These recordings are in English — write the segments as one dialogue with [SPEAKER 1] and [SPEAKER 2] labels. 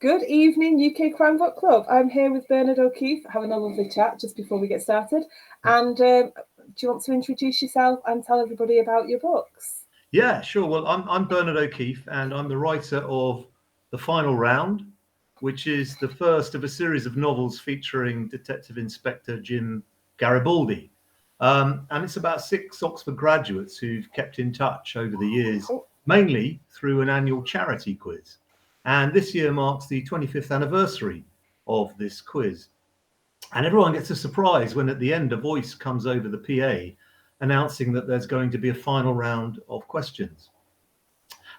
[SPEAKER 1] Good evening, UK Crime Book Club. I'm here with Bernard O'Keefe, having a lovely chat just before we get started. And do you want to introduce yourself and tell everybody about your books?
[SPEAKER 2] Yeah, sure. Well, I'm Bernard O'Keefe, and I'm the writer of The Final Round, which is the first of a series of novels featuring Detective Inspector Jim Garibaldi. And it's about 6 Oxford graduates who've kept in touch over the years, mainly through an annual charity quiz. And this year marks the 25th anniversary of this quiz. And everyone gets a surprise when at the end a voice comes over the PA announcing that there's going to be a final round of questions.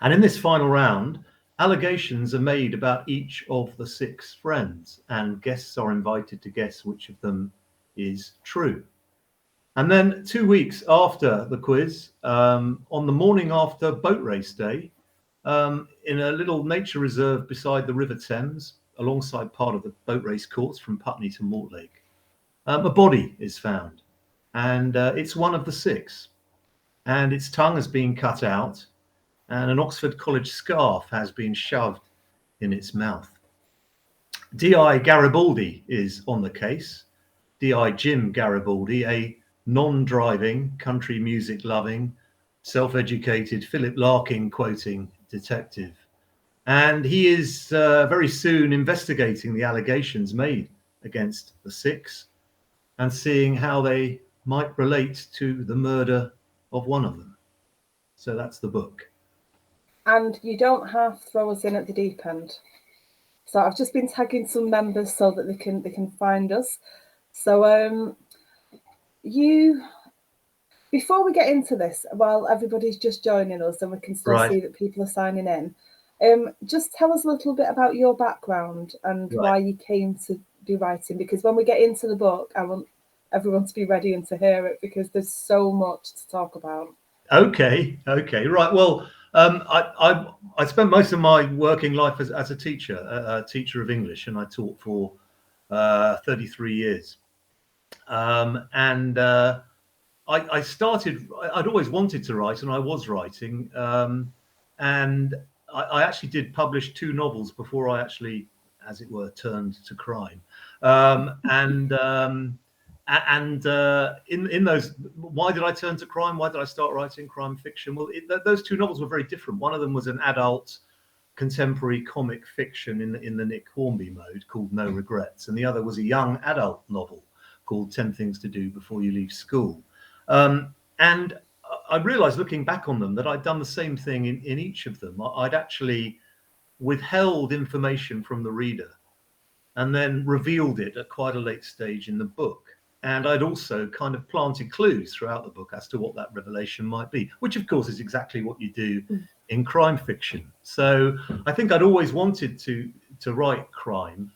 [SPEAKER 2] And in this final round, allegations are made about each of the 6 friends, and guests are invited to guess which of them is true. And then 2 weeks after the quiz, on the morning after boat race day, in a little nature reserve beside the River Thames, alongside part of the boat race course from Putney to Mortlake, a body is found, and it's one of the 6, and its tongue has been cut out, and an Oxford College scarf has been shoved in its mouth. D.I. Garibaldi is on the case. D.I. Jim Garibaldi, a non-driving, country music loving, self-educated, Philip Larkin quoting detective. And he is very soon investigating the allegations made against the 6 and seeing how they might relate to the murder of one of them. So that's the book.
[SPEAKER 1] And you don't have to throw us in at the deep end. So I've just been tagging some members so that they can find us. So you, before we get into this, while everybody's just joining us and we can still see that people are signing in, just tell us a little bit about your background and why you came to be writing, because when we get into the book, I want everyone to be ready and to hear it, because there's so much to talk about.
[SPEAKER 2] Okay, right. Well, I spent most of my working life as a teacher of English, and I taught for 33 years. And I started. I'd always wanted to write, and I was writing. And I actually did publish 2 novels before I actually, as it were, turned to crime. In those, why did I turn to crime? Why did I start writing crime fiction? Well, those 2 novels were very different. One of them was an adult contemporary comic fiction in the Nick Hornby mode called No Regrets, and the other was a young adult novel called 10 Things to Do Before You Leave School. And I realized looking back on them that I'd done the same thing in each of them. I'd actually withheld information from the reader and then revealed it at quite a late stage in the book. And I'd also kind of planted clues throughout the book as to what that revelation might be, which of course is exactly what you do in crime fiction. So I think I'd always wanted to write crime,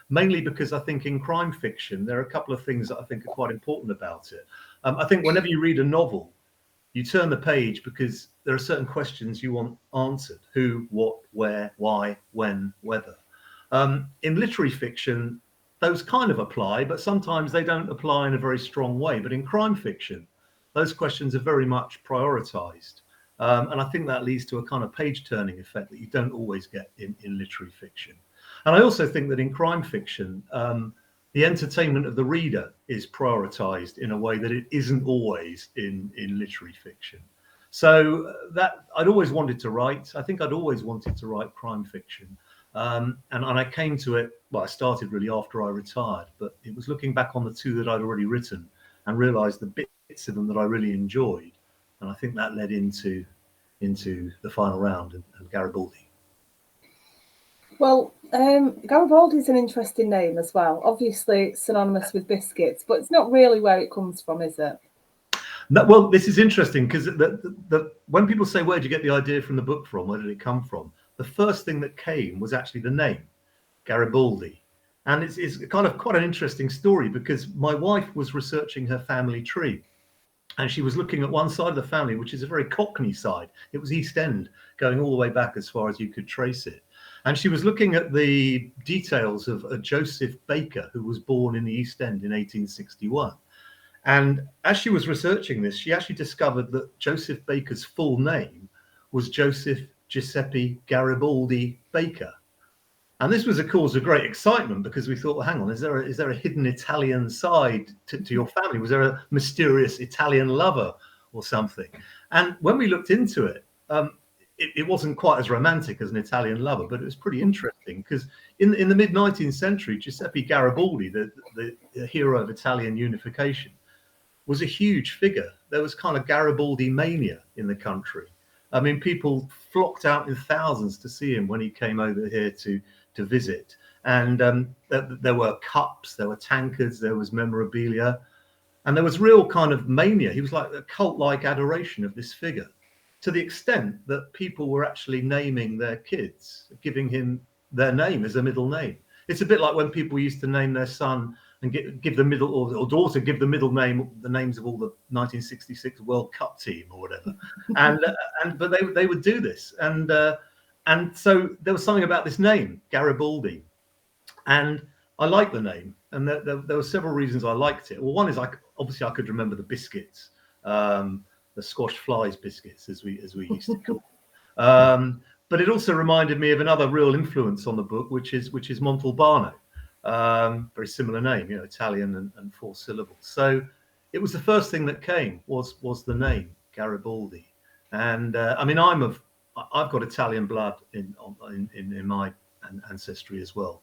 [SPEAKER 2] mainly because I think in crime fiction, there are a couple of things that I think are quite important about it. I think whenever you read a novel, you turn the page because there are certain questions you want answered: who, what, where, why, when, whether. In literary fiction, those kind of apply, but sometimes they don't apply in a very strong way. But in crime fiction, those questions are very much prioritized. And I think that leads to a kind of page-turning effect that you don't always get in literary fiction. And I also think that in crime fiction, the entertainment of the reader is prioritized in a way that it isn't always in literary fiction. So that I'd always wanted to write. I think I'd always wanted to write crime fiction. And I came to it, well, I started really after I retired, but it was looking back on the 2 that I'd already written and realized the bits of them that I really enjoyed. And I think that led into The Final Round and Garibaldi.
[SPEAKER 1] Well, Garibaldi is an interesting name as well. Obviously, synonymous with biscuits, but it's not really where it comes from, is it?
[SPEAKER 2] No, well, this is interesting because when people say, where did you get the idea from the book from? Where did it come from? The first thing that came was actually the name, Garibaldi. And it's kind of quite an interesting story because my wife was researching her family tree. And she was looking at one side of the family, which is a very Cockney side. It was East End, going all the way back as far as you could trace it. And she was looking at the details of a Joseph Baker, who was born in the East End in 1861. And as she was researching this, she actually discovered that Joseph Baker's full name was Joseph Giuseppe Garibaldi Baker. And this was a cause of great excitement because we thought, well, hang on, is there a hidden Italian side to your family? Was there a mysterious Italian lover or something? And when we looked into it, it wasn't quite as romantic as an Italian lover, but it was pretty interesting because in the mid-19th century, Giuseppe Garibaldi, the hero of Italian unification, was a huge figure. There was kind of Garibaldi mania in the country. I mean, people flocked out in thousands to see him when he came over here to visit. And there were cups, there were tankards, there was memorabilia, and there was real kind of mania. He was like a cult-like adoration of this figure, to the extent that people were actually naming their kids, giving him their name as a middle name. It's a bit like when people used to name their son and give the middle, or daughter give the middle name, the names of all the 1966 World Cup team or whatever. But they would do this, and so there was something about this name, Garibaldi, and I liked the name, and there were several reasons I liked it. Well, one is obviously I could remember the biscuits, the squash flies biscuits, as we used to call them. But it also reminded me of another real influence on the book, which is Montalbano. Very similar name, Italian and 4 syllables. So it was the first thing that came was the name Garibaldi. And I mean, I've got Italian blood in my ancestry as well.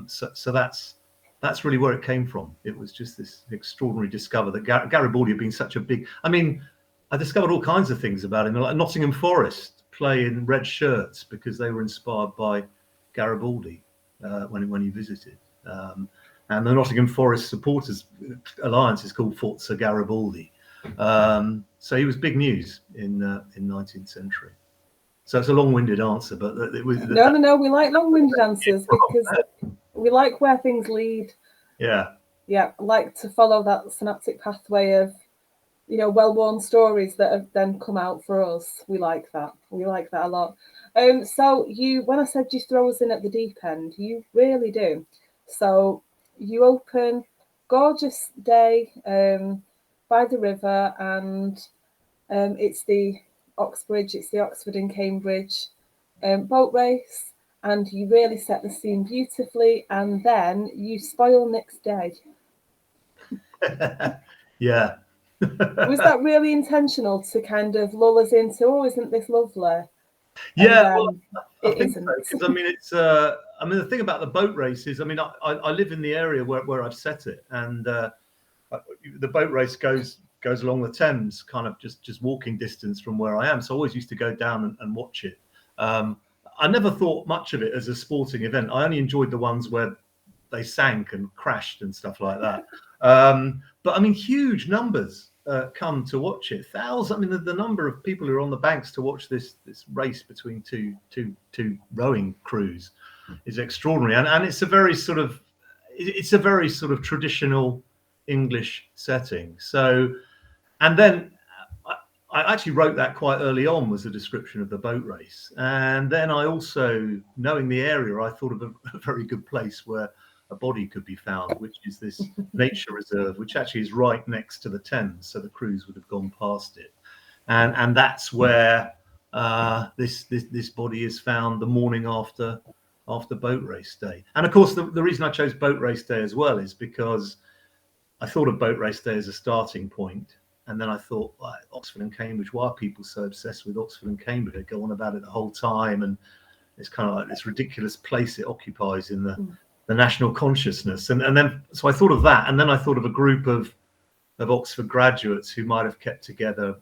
[SPEAKER 2] So that's really where it came from. It was just this extraordinary discovery that Garibaldi had been such a big. I mean, I discovered all kinds of things about him, like Nottingham Forest play in red shirts because they were inspired by Garibaldi when he visited. And the Nottingham Forest Supporters Alliance is called Forza Garibaldi. So he was big news in 19th century. So it's a long-winded answer, but it was.
[SPEAKER 1] No. We like long-winded answers because we like where things lead.
[SPEAKER 2] Yeah.
[SPEAKER 1] Yeah, like to follow that synaptic pathway of, well-worn stories that have then come out for us. We like that. We like that a lot. So when I said you throw us in at the deep end, you really do. So you open, gorgeous day by the river, and it's the Oxbridge, it's the Oxford and Cambridge boat race, and you really set the scene beautifully, and then you spoil Nick's day.
[SPEAKER 2] Yeah.
[SPEAKER 1] Was that really intentional to kind of lull us into, oh, isn't this lovely?
[SPEAKER 2] Yeah, well, I
[SPEAKER 1] it
[SPEAKER 2] think
[SPEAKER 1] isn't.
[SPEAKER 2] so, 'cause, I mean, it's. I mean, the thing about the boat race is, I mean, I live in the area where I've set it, and the boat race goes along the Thames, kind of just walking distance from where I am. So I always used to go down and watch it. I never thought much of it as a sporting event. I only enjoyed the ones where they sank and crashed and stuff like that. But I mean, huge numbers come to watch it. Thousands. I mean, the number of people who are on the banks to watch this race between two rowing crews is extraordinary, and it's a very sort of traditional English setting. So, and then I actually wrote that quite early on, was a description of the boat race, and then I also, knowing the area, I thought of a very good place where a body could be found, which is this nature reserve, which actually is right next to the Thames, so the crews would have gone past it, and that's where this body is found the morning after boat race day. And of course, the reason I chose boat race day as well is because I thought of boat race day as a starting point, and then I thought, well, Oxford and Cambridge, why are people so obsessed with Oxford and Cambridge? They go on about it the whole time, and it's kind of like this ridiculous place it occupies in the national consciousness. And then, so I thought of that, and then I thought of a group of Oxford graduates who might have kept together,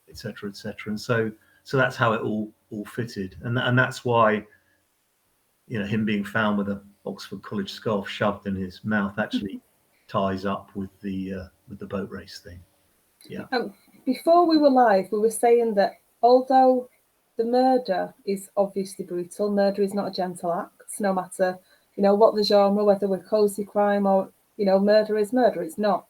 [SPEAKER 2] etc., etc. And so that's how it all fitted, and that's why, him being found with a Oxford College scarf shoved in his mouth actually ties up with the boat race thing. Yeah.
[SPEAKER 1] Before we were live, we were saying that although the murder is obviously brutal, murder is not a gentle act, no matter what the genre, whether we're cozy crime or murder is murder. It's not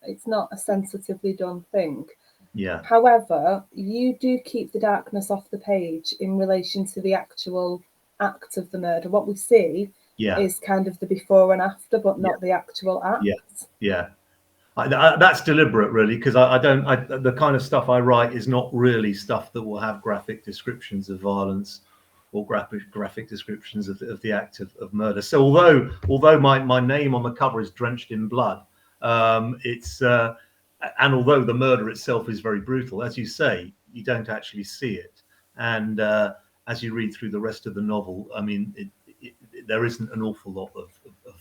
[SPEAKER 1] a sensitively done thing.
[SPEAKER 2] Yeah.
[SPEAKER 1] However, you do keep the darkness off the page in relation to the actual act of the murder. What we see is kind of the before and after, but not the actual act.
[SPEAKER 2] Yeah. That's deliberate, really, because the kind of stuff I write is not really stuff that will have graphic descriptions of violence graphic descriptions of the act of murder. So although my name on the cover is drenched in blood, it's and although the murder itself is very brutal, as you say, you don't actually see it. And as you read through the rest of the novel, I mean, there isn't an awful lot of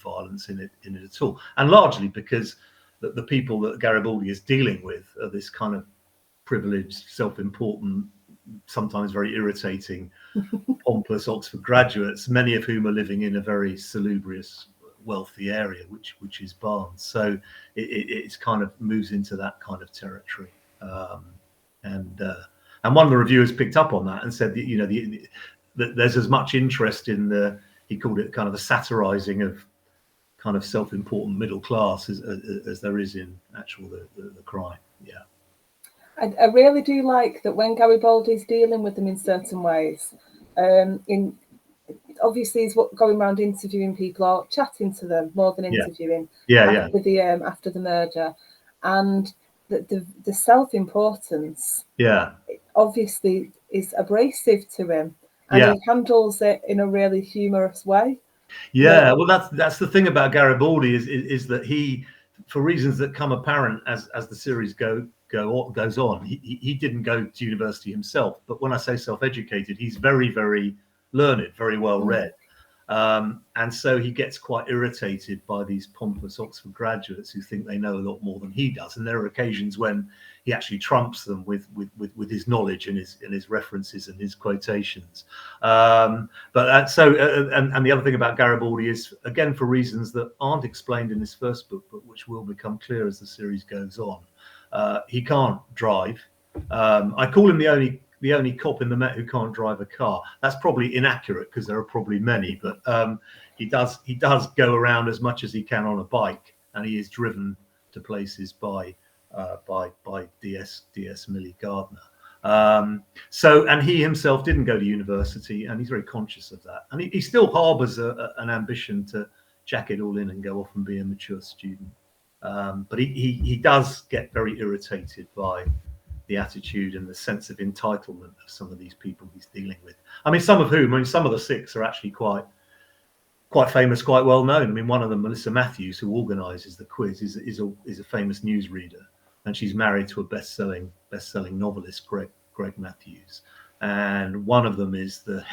[SPEAKER 2] violence in it at all, and largely because the people that Garibaldi is dealing with are this kind of privileged, self-important, sometimes very irritating, pompous Oxford graduates, many of whom are living in a very salubrious, wealthy area, which is Barnes. So it's kind of moves into that kind of territory. And one of the reviewers picked up on that and said that, that there's as much interest in he called it kind of a satirizing of kind of self-important middle class as there is in actual the crime. Yeah.
[SPEAKER 1] I really do like that when Garibaldi's dealing with them in certain ways. Obviously he's going around interviewing people or chatting to them more than interviewing. After the murder, and the self-importance.
[SPEAKER 2] Yeah.
[SPEAKER 1] Obviously is abrasive to him, and he handles it in a really humorous way.
[SPEAKER 2] Yeah, well, that's the thing about Garibaldi is that he, for reasons that come apparent as the series goes on, he didn't go to university himself. But when I say self-educated, he's very, very learned, very well read. And so he gets quite irritated by these pompous Oxford graduates who think they know a lot more than he does. And there are occasions when he actually trumps them with his knowledge and his references and his quotations. And the other thing about Garibaldi is, again, for reasons that aren't explained in this first book, but which will become clear as the series goes on, he can't drive. I call him the only cop in the Met who can't drive a car. That's probably inaccurate because there are probably many, but he does go around as much as he can on a bike, and he is driven to places by D.S. Millie Gardner. And he himself didn't go to university, and he's very conscious of that. And he still harbours an ambition to jack it all in and go off and be a mature student. But he does get very irritated by the attitude and the sense of entitlement of some of these people he's dealing with. I mean, some of the six are actually quite famous, quite well known. I mean, one of them, Melissa Matthews, who organises the quiz, is a famous newsreader, and she's married to a best-selling novelist, Greg Matthews. And one of them is the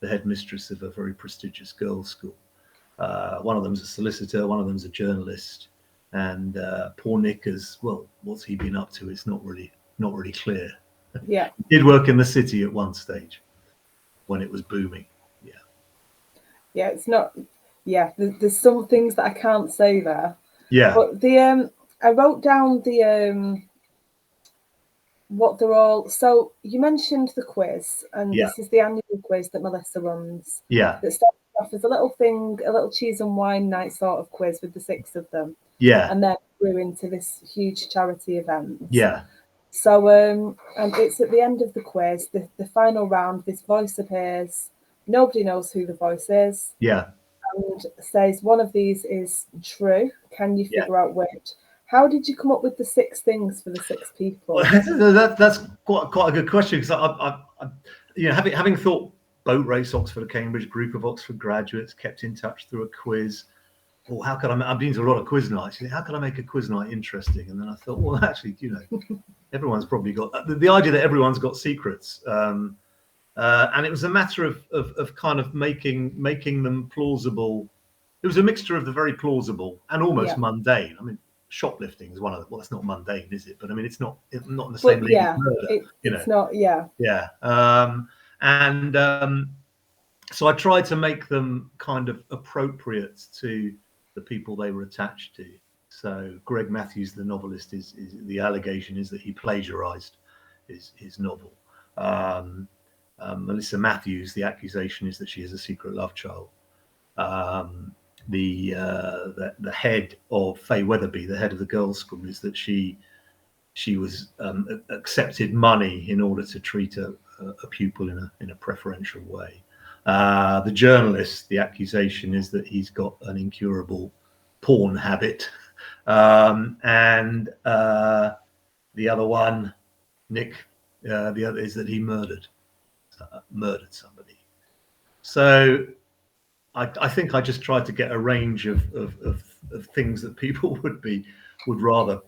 [SPEAKER 2] headmistress of a very prestigious girls' school. One of them's a solicitor, one of them's a journalist, and poor Nick as well. What's he been up to? It's not really clear.
[SPEAKER 1] Yeah,
[SPEAKER 2] he did work in the city at one stage when it was booming.
[SPEAKER 1] Yeah, it's not. Yeah, there's some things that I can't say there.
[SPEAKER 2] Yeah,
[SPEAKER 1] but I wrote down what they're all. So you mentioned the quiz, and this is the annual quiz that Melissa runs.
[SPEAKER 2] Yeah,
[SPEAKER 1] that starts off as a little cheese and wine night sort of quiz with the six of them.
[SPEAKER 2] Yeah,
[SPEAKER 1] and then grew into this huge charity event.
[SPEAKER 2] Yeah.
[SPEAKER 1] So and it's at the end of the quiz, the final round. This voice appears. Nobody knows who the voice is.
[SPEAKER 2] Yeah.
[SPEAKER 1] And says one of these is true. Can you figure out which? How did you come up with the six things for the six people?
[SPEAKER 2] Well, that's quite a good question, because I having thought boat race, Oxford, Cambridge, group of Oxford graduates, kept in touch through a quiz. Well, how could I've been to a lot of quiz nights. How can I make a quiz night interesting? And then I thought, well, actually, everyone's probably got the idea that everyone's got secrets. And it was a matter of kind of making them plausible. It was a mixture of the very plausible and almost mundane. I mean, shoplifting is one of the, well, it's not mundane, is it? But I mean, it's not in the same league as murder.
[SPEAKER 1] It's not. Yeah.
[SPEAKER 2] So I tried to make them kind of appropriate to the people they were attached to. So Greg Matthews, the novelist, is the allegation is that he plagiarized his novel. Melissa Matthews, the accusation is that she is a secret love child. The head of Faye Weatherby, the head of the girls' school, is that she was accepted money in order to treat a pupil in a preferential way. The journalist, the accusation is that he's got an incurable porn habit. And the other one, Nick, the other is that he murdered somebody. So I think I just tried to get a range of things that people would rather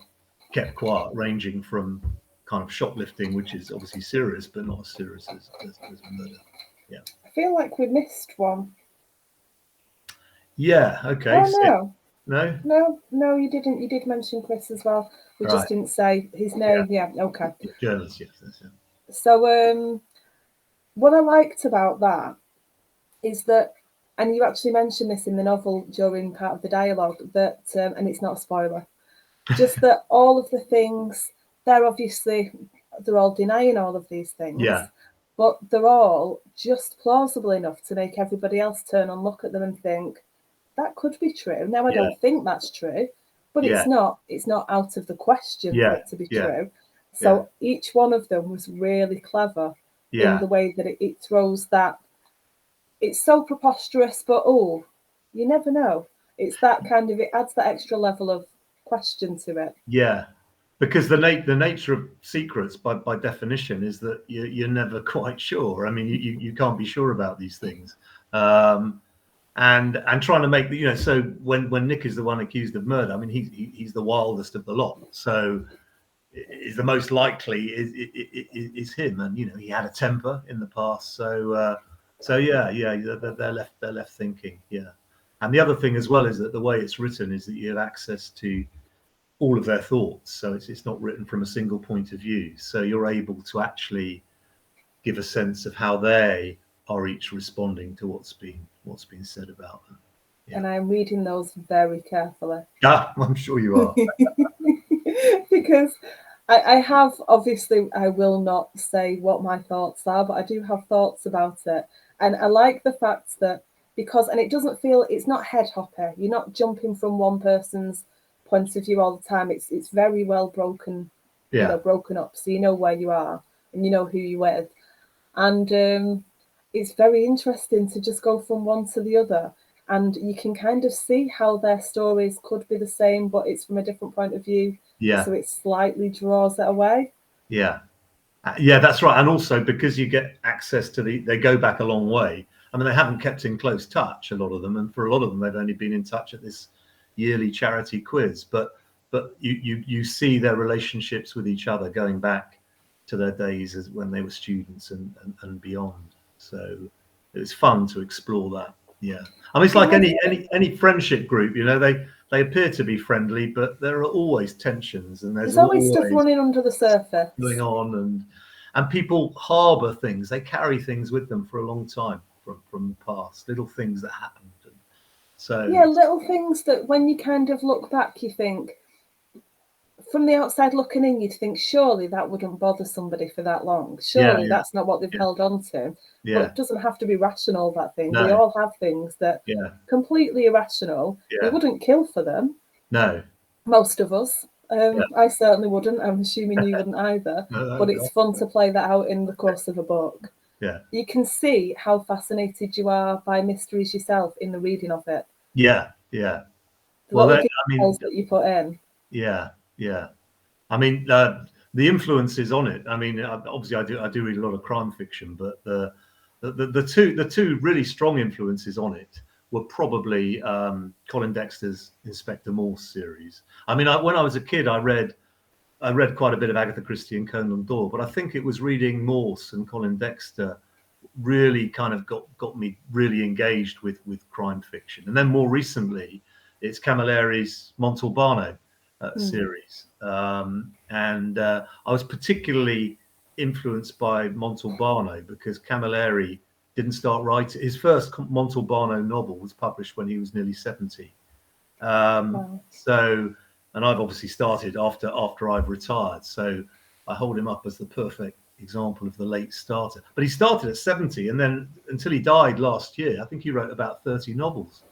[SPEAKER 2] kept quiet, ranging from kind of shoplifting, which is obviously serious, but not as serious as murder. Yeah.
[SPEAKER 1] I feel like we missed one.
[SPEAKER 2] Yeah. Okay.
[SPEAKER 1] Oh no.
[SPEAKER 2] No.
[SPEAKER 1] No, you didn't. You did mention Chris as well. We
[SPEAKER 2] Right.
[SPEAKER 1] just didn't say his name. Yeah. Okay.
[SPEAKER 2] Journalist. Yes. That's it.
[SPEAKER 1] So what I liked about that is that, and you actually mentioned this in the novel during part of the dialogue, that and it's not a spoiler, just that all of the things, they're all denying all of these things,
[SPEAKER 2] Yeah.
[SPEAKER 1] but they're all just plausible enough to make everybody else turn and look at them and think that could be true. Now I
[SPEAKER 2] Yeah.
[SPEAKER 1] don't think that's true, but
[SPEAKER 2] Yeah.
[SPEAKER 1] it's not out of the question for
[SPEAKER 2] Yeah.
[SPEAKER 1] it to be
[SPEAKER 2] Yeah.
[SPEAKER 1] true. So each one of them was really clever in
[SPEAKER 2] Yeah.
[SPEAKER 1] the way that it throws that. It's so preposterous, but oh, you never know. It's that kind of, it adds that extra level of question to it.
[SPEAKER 2] Yeah. Because the nature of secrets, by definition, is that you're never quite sure. I mean, you can't be sure about these things. And trying to make so when Nick is the one accused of murder, I mean, he's the wildest of the lot. So is the most likely is him, and he had a temper in the past. So yeah, they're left thinking. Yeah. And the other thing as well is that the way it's written is that you have access to all of their thoughts. So it's not written from a single point of view. So you're able to actually give a sense of how they are each responding to what's been said about them. Yeah.
[SPEAKER 1] And I'm reading those very carefully.
[SPEAKER 2] I'm sure you are.
[SPEAKER 1] Because I have, obviously, I will not say what my thoughts are, but I do have thoughts about it. And I like the fact that, and it doesn't feel, it's not head hopper. You're not jumping from one person's point of view all the time. It's very well broken, broken up. So you know where you are and you know who you're with. And it's very interesting to just go from one to the other. And you can kind of see how their stories could be the same, but it's from a different point of view.
[SPEAKER 2] Yeah.
[SPEAKER 1] So it slightly draws it away.
[SPEAKER 2] Yeah. Yeah, that's right. And also because you get access to they go back a long way. I mean, they haven't kept in close touch, a lot of them. And for a lot of them, they've only been in touch at this yearly charity quiz. But you see their relationships with each other going back to their days as when they were students and beyond. So it was fun to explore that. Yeah. I mean, it's like any friendship group, they appear to be friendly, but there are always tensions, and there's
[SPEAKER 1] always stuff running under the surface
[SPEAKER 2] going on, and people harbor things. They carry things with them for a long time from the past, little things that happened. And so
[SPEAKER 1] yeah, little things that when you kind of look back, you think, from the outside looking in, you'd think surely that wouldn't bother somebody for that long. Surely that's not what they've held on to.
[SPEAKER 2] Yeah.
[SPEAKER 1] But it doesn't have to be rational, that thing.
[SPEAKER 2] No.
[SPEAKER 1] We all have things that completely irrational. We wouldn't kill for them.
[SPEAKER 2] No.
[SPEAKER 1] Most of us. I certainly wouldn't. I'm assuming you wouldn't either. But it's fun to play that out in the course of a book.
[SPEAKER 2] Yeah.
[SPEAKER 1] You can see how fascinated you are by mysteries yourself in the reading of it.
[SPEAKER 2] Yeah. Yeah.
[SPEAKER 1] Well, details that you put in.
[SPEAKER 2] Yeah. Yeah. I mean, the influences on it. I mean, obviously, I do read a lot of crime fiction, but the two really strong influences on it were probably Colin Dexter's Inspector Morse series. I mean, when I was a kid, I read quite a bit of Agatha Christie and Conan Doyle, but I think it was reading Morse and Colin Dexter really kind of got me really engaged with crime fiction. And then more recently, it's Camilleri's Montalbano series. And I was particularly influenced by Montalbano because Camilleri didn't start writing. His first Montalbano novel was published when he was nearly 70. So, and I've obviously started after I've retired. So I hold him up as the perfect example of the late starter. But he started at 70, and then until he died last year, I think he wrote about 30 novels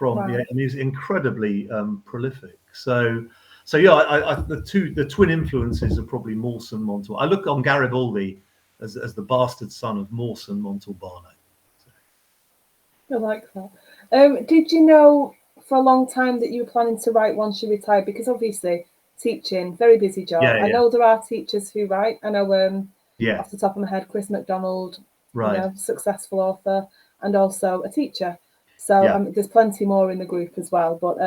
[SPEAKER 2] and he was incredibly prolific. So yeah, the twin influences are probably Morse and Montalbano. I look on Garibaldi as the bastard son of Morse and Montalbano.
[SPEAKER 1] I like that. Did you know for a long time that you were planning to write once you retired? Because obviously teaching, very busy job.
[SPEAKER 2] Yeah.
[SPEAKER 1] I know there are teachers who write. I know
[SPEAKER 2] off
[SPEAKER 1] the top of my head, Chris MacDonald,
[SPEAKER 2] right,
[SPEAKER 1] successful author. and also a teacher. So
[SPEAKER 2] Yeah.
[SPEAKER 1] there's plenty more in the group as well. But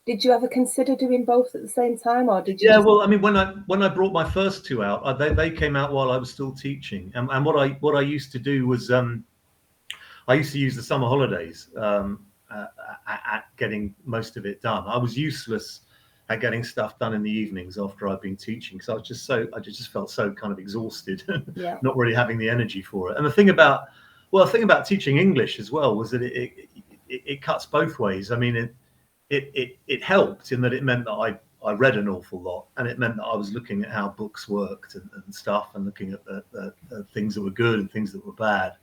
[SPEAKER 1] did you ever consider doing both at the same time, or did you?
[SPEAKER 2] Yeah, well, I mean, when I brought my first two out, they came out while I was still teaching, and what I used to do was I used to use the summer holidays at getting most of it done. I was useless at getting stuff done in the evenings after I'd been teaching, because I just felt so kind of exhausted,
[SPEAKER 1] Yeah.
[SPEAKER 2] not really having the energy for it. And the thing about teaching English as well was that it cuts both ways. I mean, it helped in that it meant that I read an awful lot, and it meant that I was looking at how books worked and stuff, and looking at the things that were good and things that were bad.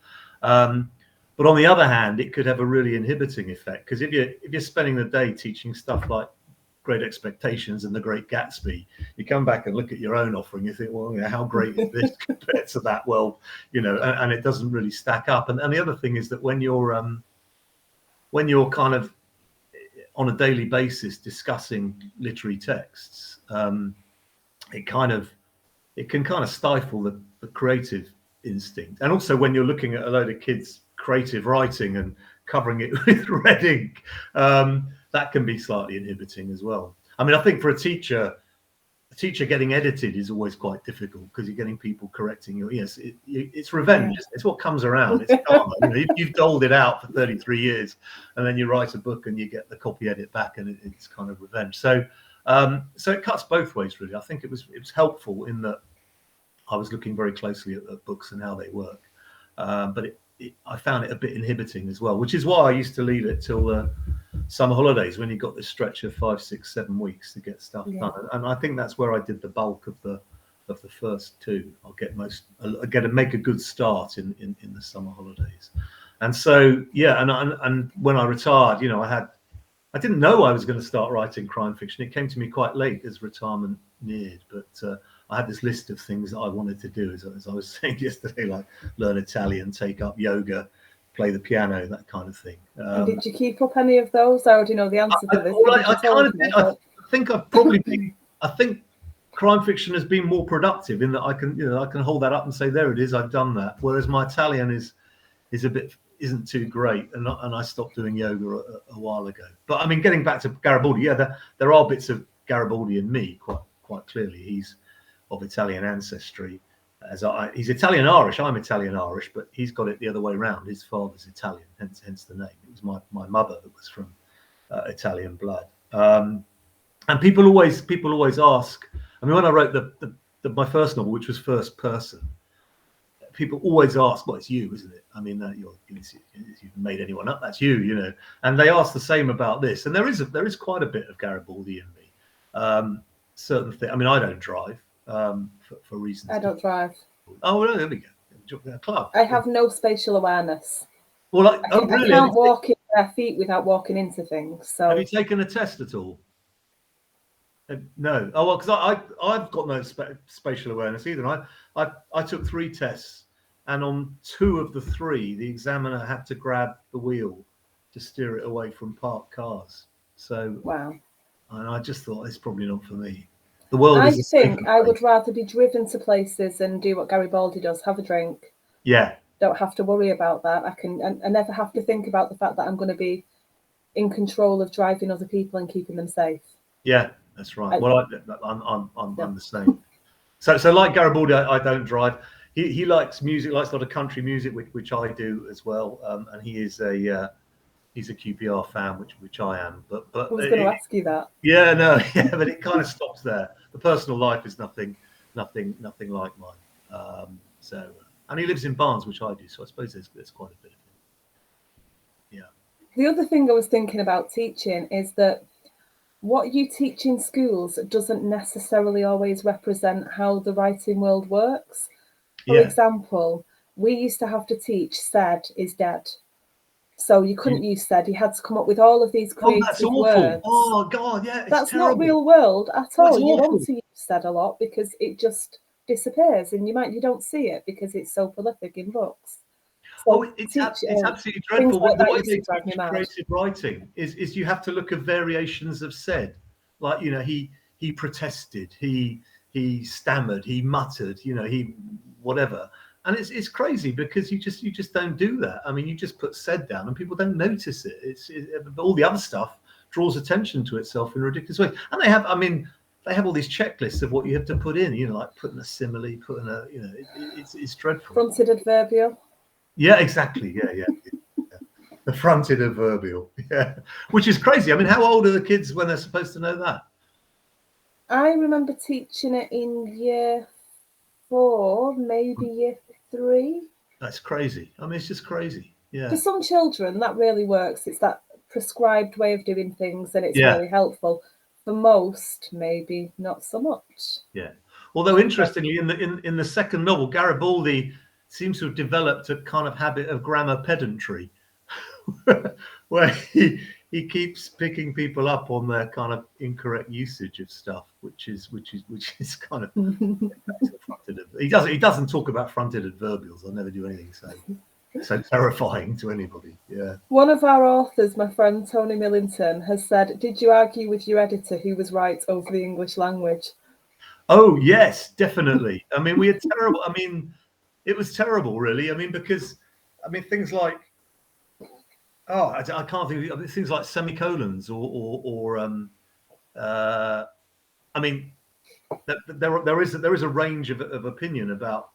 [SPEAKER 2] But on the other hand, it could have a really inhibiting effect, because if you're spending the day teaching stuff like Great Expectations and The Great Gatsby, you come back and look at your own offering, you think, well, how great is this compared to that? Well, and it doesn't really stack up. And the other thing is that when you're kind of on a daily basis discussing literary texts, it can kind of stifle the creative instinct. And also when you're looking at a load of kids' creative writing and covering it with red ink, that can be slightly inhibiting as well. I mean, I think for a teacher getting edited is always quite difficult, because you're getting people correcting you. Yes, it's revenge. Yeah. It's what comes around. It's karma. You've doled it out for 33 years, and then you write a book and you get the copy edit back, and it's kind of revenge. So it cuts both ways, really. I think it was helpful in that I was looking very closely at books and how they work, but I found it a bit inhibiting as well, which is why I used to leave it till summer holidays, when you got this stretch of 5, 6, 7 weeks to get stuff done. And I think that's where I did the bulk of the first two. I'll make a good start in the summer holidays. And so and when I retired, I didn't know I was going to start writing crime fiction. It came to me quite late as retirement neared, but I had this list of things that I wanted to do, as I was saying yesterday, like learn Italian, take up yoga, play the piano, that kind of thing.
[SPEAKER 1] And did you keep up any of those? I already know the answer to this.
[SPEAKER 2] I think I've probably been, I think crime fiction has been more productive in that I can hold that up and say, there it is, I've done that. Whereas my Italian isn't too great, and I stopped doing yoga a while ago. But I mean, getting back to Garibaldi, there are bits of Garibaldi in me quite clearly. He's of Italian ancestry, he's Italian Irish. I'm Italian Irish, but he's got it the other way around. His father's Italian, hence the name. It was my mother that was from Italian blood. And people always ask. I mean, when I wrote my first novel, which was first person, people always ask, "Well, it's you, isn't it? I mean, you've made anyone up? That's you, And they ask the same about this. And there is quite a bit of Garibaldi in me. Certain things. I mean, I don't drive for reasons.
[SPEAKER 1] I don't drive.
[SPEAKER 2] Oh, well, there we go. Club.
[SPEAKER 1] I have no spatial awareness.
[SPEAKER 2] Well,
[SPEAKER 1] I can't walk in bare feet without walking into things. So,
[SPEAKER 2] have you taken a test at all? No. Oh well, because I've got no spatial awareness either. I took 3 tests, and on 2 of the 3, the examiner had to grab the wheel to steer it away from parked cars. So
[SPEAKER 1] wow.
[SPEAKER 2] And I just thought, it's probably not for me. The world.
[SPEAKER 1] I think I would rather be driven to places and do what Garibaldi does, have a drink.
[SPEAKER 2] Yeah.
[SPEAKER 1] Don't have to worry about that. I never have to think about the fact that I'm going to be in control of driving other people and keeping them safe.
[SPEAKER 2] Yeah, that's right. Well, I'm the same. So like Garibaldi, I don't drive. He likes music, likes a lot of country music, which I do as well. And he is he's a QPR fan, which I am. But
[SPEAKER 1] I was going to ask you that.
[SPEAKER 2] Yeah, no, yeah, but it kind of stops there. The personal life is nothing like mine. And he lives in Barnes, which I do. So I suppose there's quite a bit of it. Yeah.
[SPEAKER 1] The other thing I was thinking about teaching is that what you teach in schools doesn't necessarily always represent how the writing world works. For example, we used to have to teach said is dead. So you couldn't use said. You had to come up with all of these creative words.
[SPEAKER 2] Oh, God, yeah.
[SPEAKER 1] That's terrible. Not real world at all. You
[SPEAKER 2] awful.
[SPEAKER 1] want to use said a lot because it just disappears, and you don't see it because it's so prolific in books.
[SPEAKER 2] So it's absolutely dreadful.
[SPEAKER 1] Like
[SPEAKER 2] the way they teach creative writing is you have to look at variations of said. Like, he protested, he stammered, he muttered, he whatever. And it's crazy because you just don't do that. I mean, you just put said down and people don't notice it. All the other stuff draws attention to itself in ridiculous ways. And they have all these checklists of what you have to put in, like putting a simile, putting a, it's dreadful.
[SPEAKER 1] Fronted adverbial.
[SPEAKER 2] Yeah, exactly. Yeah. The fronted adverbial. Yeah. Which is crazy. I mean, how old are the kids when they're supposed to know that?
[SPEAKER 1] I remember teaching it in year 4, maybe year 3.
[SPEAKER 2] That's crazy. I mean, it's just crazy. Yeah.
[SPEAKER 1] For some children, that really works. It's that prescribed way of doing things, and it's really helpful. For most, maybe not so much.
[SPEAKER 2] Yeah. Although interestingly, in the second novel, Garibaldi seems to have developed a kind of habit of grammar pedantry, where he keeps picking people up on their kind of incorrect usage of stuff, which is kind of fronted. He doesn't talk about fronted adverbials. I'll never do anything so terrifying to anybody. Yeah.
[SPEAKER 1] One of our authors, my friend Tony Millington, has said, "Did you argue with your editor who was right over the English language?"
[SPEAKER 2] Oh yes, definitely. I mean, we had terrible. I mean, it was terrible, really. I mean, because things like I can't think of things like semicolons or I mean, there is a range of opinion about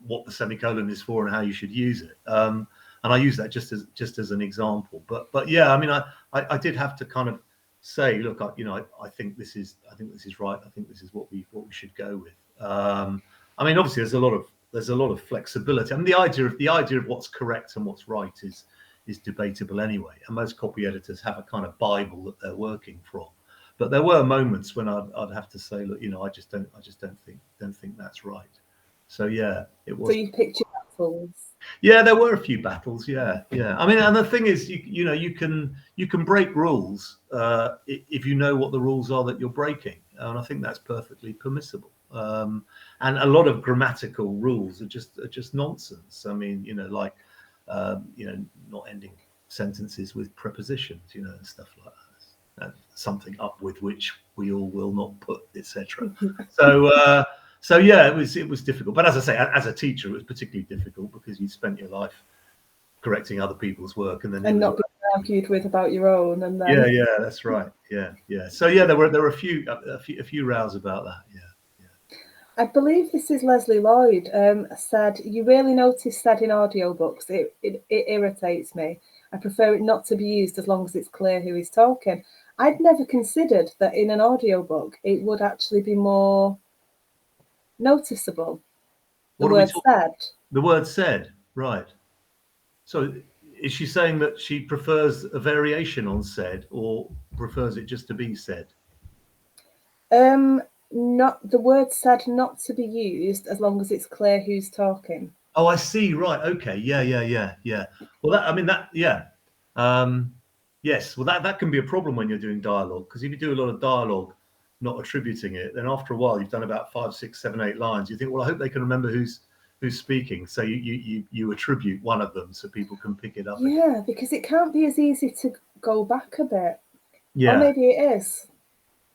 [SPEAKER 2] what the semicolon is for and how you should use it. And I use that just as an example. But yeah, I mean, I did have to kind of say, look, I think this is right. I think this is what we should go with. I mean, obviously, there's a lot of flexibility. I mean, the idea of what's correct and what's right is debatable anyway. And most copy editors have a kind of Bible that they're working from. But there were moments when I'd have to say, look, I just don't think that's right. So yeah, it was.
[SPEAKER 1] So you picked your battles.
[SPEAKER 2] Yeah, there were a few battles. Yeah. I mean, and the thing is, you can break rules if you know what the rules are that you're breaking, and I think that's perfectly permissible. And a lot of grammatical rules are just nonsense. I mean, like not ending sentences with prepositions, and stuff like that. Something up with which we all will not put, etc. So yeah, it was difficult. But as I say, as a teacher, it was particularly difficult because you spent your life correcting other people's work and then
[SPEAKER 1] not being argued with about your own. And then
[SPEAKER 2] yeah, that's right. Yeah. So yeah, there were a few rows about that. Yeah.
[SPEAKER 1] I believe this is Leslie Lloyd said, "You really notice said in audiobooks. It irritates me. I prefer it not to be used as long as it's clear who is talking." I'd never considered that in an audiobook it would actually be more noticeable. The word said.
[SPEAKER 2] The word said, right. So is she saying that she prefers a variation on said or prefers it just to be said?
[SPEAKER 1] Not the word said not to be used as long as it's clear who's talking.
[SPEAKER 2] Oh, I see. Right. Okay. Yeah. Well, yes. Well, that can be a problem when you're doing dialogue, because if you do a lot of dialogue, not attributing it, then after a while you've done about 5, 6, 7, 8 lines. You think, well, I hope they can remember who's speaking. So you attribute one of them so people can pick it up.
[SPEAKER 1] Yeah, again. Because it can't be as easy to go back a bit.
[SPEAKER 2] Yeah.
[SPEAKER 1] Or maybe it is.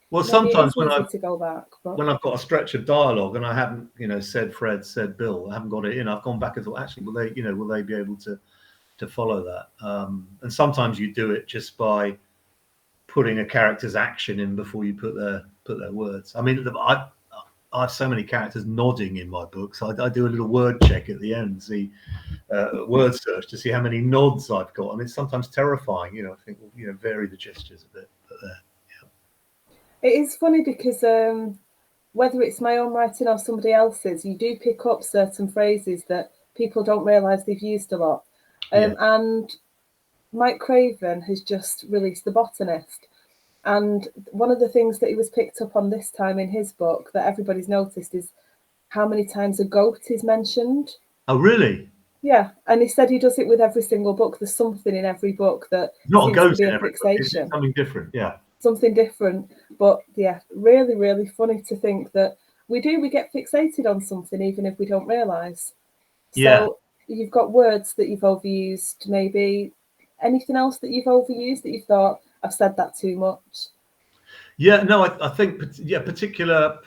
[SPEAKER 2] Well, sometimes when
[SPEAKER 1] I've to go back,
[SPEAKER 2] when I've got a stretch of dialogue and I haven't, said Fred, said Bill, I haven't got it in, I've gone back and thought, actually, will they be able to follow that? And sometimes you do it just by putting a character's action in before you put their words. I mean, I have so many characters nodding in my books. I do a little word check at the end, see word search to see how many nods I've got, and it's sometimes terrifying. I think, well, vary the gestures a bit. But
[SPEAKER 1] it is funny because whether it's my own writing or somebody else's, you do pick up certain phrases that people don't realise they've used a lot. And Mike Craven has just released The Botanist. And one of the things that he was picked up on this time in his book that everybody's noticed is how many times a goat is mentioned.
[SPEAKER 2] Oh, really?
[SPEAKER 1] Yeah. And he said he does it with every single book. There's something in every book that
[SPEAKER 2] not
[SPEAKER 1] seems
[SPEAKER 2] a goat
[SPEAKER 1] to be
[SPEAKER 2] in
[SPEAKER 1] a fixation.
[SPEAKER 2] It's something different, yeah.
[SPEAKER 1] Something different. But yeah, really, really funny to think that we get fixated on something even if we don't realise. So you've got words that you've overused, maybe anything else that you've overused that you thought, I've said that too much?
[SPEAKER 2] Yeah, no, I think particular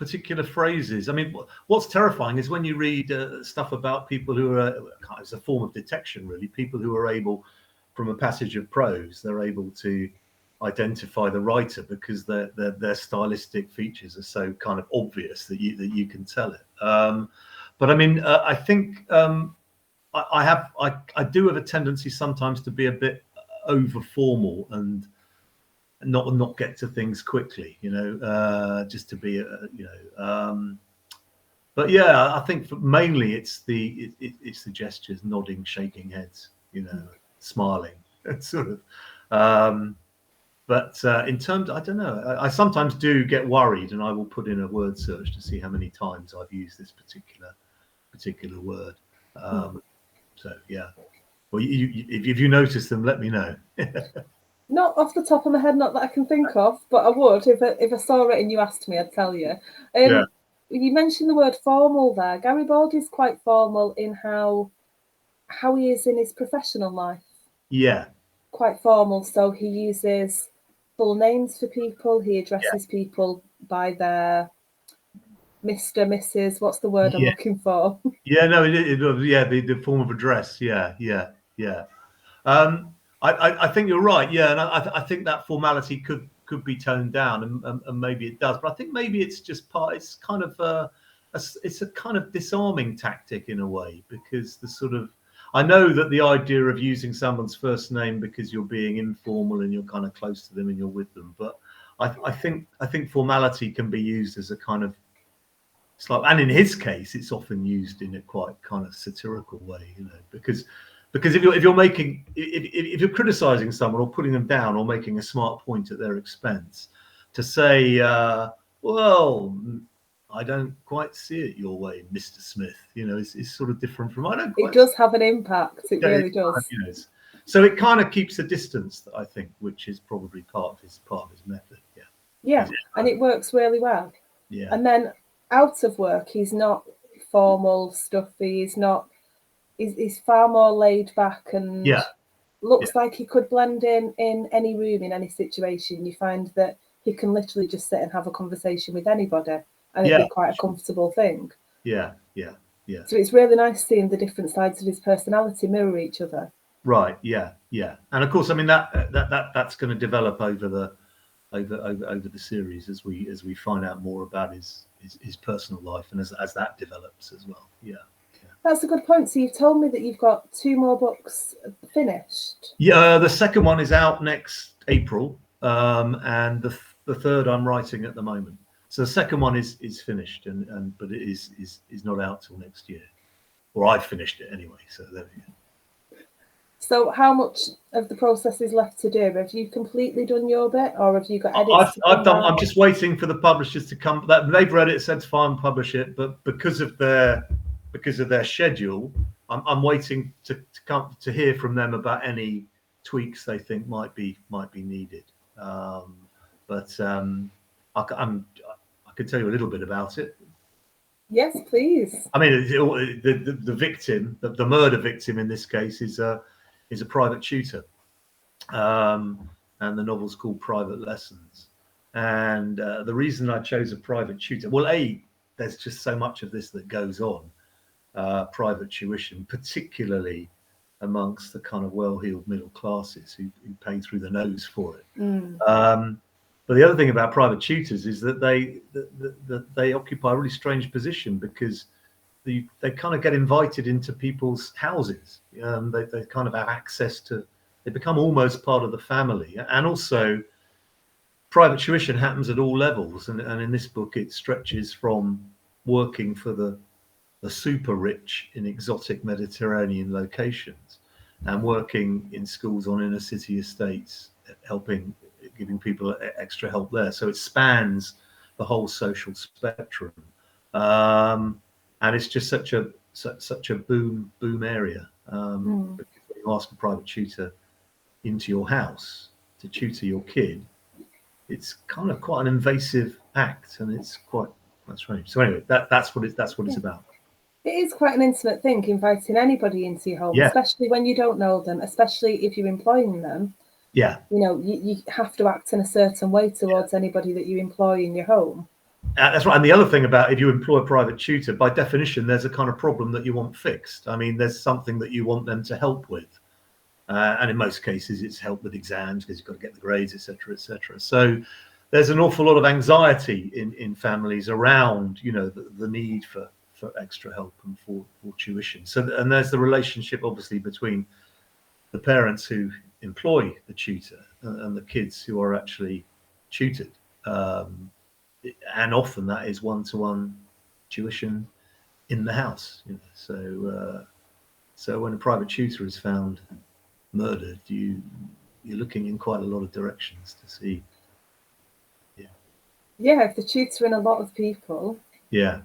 [SPEAKER 2] phrases. I mean, what's terrifying is when you read stuff about people who are, it's a form of detection, really. People who are able, from a passage of prose, they're able to identify the writer because their stylistic features are so kind of obvious that you can tell it. But I mean, I think I do have a tendency sometimes to be a bit over formal and not get to things quickly, just to be, but yeah, I think mainly it's it's the gestures, nodding, shaking heads, smiling, sort of. But in terms, I don't know. I sometimes do get worried, and I will put in a word search to see how many times I've used this particular word. So yeah. Well, if you notice them, let me know.
[SPEAKER 1] Not off the top of my head, not that I can think of, but I would if I saw it and you asked me, I'd tell you.
[SPEAKER 2] Yeah.
[SPEAKER 1] You mentioned the word formal there. Garibaldi's quite formal in how he is in his professional life.
[SPEAKER 2] Yeah.
[SPEAKER 1] Quite formal, so he uses full names for people. He addresses people by their Mr., Mrs. What's the word I'm looking for?
[SPEAKER 2] Yeah, no, yeah, the form of address. Yeah. I think you're right. Yeah, and I think that formality could be toned down, and maybe it does. But I think maybe it's just part. It's kind of it's a kind of disarming tactic in a way, because the sort of, I know that the idea of using someone's first name because you're being informal and you're kind of close to them and you're with them, but I think formality can be used as a kind of, it's like, and in his case, it's often used in a quite kind of satirical way, because if you're making, if you're criticizing someone or putting them down or making a smart point at their expense, to say, well, I don't quite see it your way, Mr. Smith, is sort of different from, I don't quite.
[SPEAKER 1] It does have an impact. It really does.
[SPEAKER 2] So it kind of keeps a distance, I think, which is probably part of his method. Yeah.
[SPEAKER 1] Yeah, and it works really well.
[SPEAKER 2] Yeah.
[SPEAKER 1] And then out of work, he's not formal, stuffy. He's far more laid back and looks like he could blend in any room, in any situation. You find that he can literally just sit and have a conversation with anybody, and it'd be quite a comfortable thing.
[SPEAKER 2] Yeah.
[SPEAKER 1] So it's really nice seeing the different sides of his personality mirror each other.
[SPEAKER 2] Right. Yeah. And of course, I mean that's going to develop over the series as we find out more about his personal life, and as that develops as well. Yeah.
[SPEAKER 1] That's a good point. So you've told me that you've got 2 more books finished.
[SPEAKER 2] Yeah, the second one is out next April, and the third I'm writing at the moment. So the second one is finished, but it is not out till next year, or I've finished it anyway. So there we go.
[SPEAKER 1] So how much of the process is left to do? Have you completely done your bit, or have you got edits?
[SPEAKER 2] I've done. I'm just waiting for the publishers to come. They've read it, said to fine, publish it, but because of their schedule, I'm waiting to hear from them about any tweaks they think might be needed. But I can tell you a little bit about it.
[SPEAKER 1] Yes, please.
[SPEAKER 2] I mean, the victim, the murder victim in this case, is a private tutor, and the novel's called Private Lessons. And the reason I chose a private tutor, well, there's just so much of this that goes on. Private tuition, particularly amongst the kind of well-heeled middle classes who pay through the nose for it. But the other thing about private tutors is that they occupy a really strange position, because they kind of get invited into people's houses. They kind of have access to, they become almost part of the family. And also, private tuition happens at all levels. And in this book, it stretches from working for the super rich in exotic Mediterranean locations, and working in schools on inner city estates, giving people extra help there. So it spans the whole social spectrum, and it's just such a boom area. When you ask a private tutor into your house to tutor your kid, it's kind of quite an invasive act, and it's quite strange. So anyway, that's what it's about.
[SPEAKER 1] It is quite an intimate thing, inviting anybody into your home, especially when you don't know them, especially if you're employing them.
[SPEAKER 2] Yeah.
[SPEAKER 1] You have to act in a certain way towards anybody that you employ in your home.
[SPEAKER 2] That's right. And the other thing about if you employ a private tutor, by definition, there's a kind of problem that you want fixed. I mean, there's something that you want them to help with. And in most cases, it's help with exams because you've got to get the grades, etc., etc. So there's an awful lot of anxiety in families around, the need for extra help and for tuition. So, and there's the relationship, obviously, between the parents who employ the tutor and the kids who are actually tutored. And often that is one-to-one tuition in the house. So when a private tutor is found murdered, you're looking in quite a lot of directions to see.
[SPEAKER 1] Yeah, if they're tutoring a lot of people.
[SPEAKER 2] Yeah.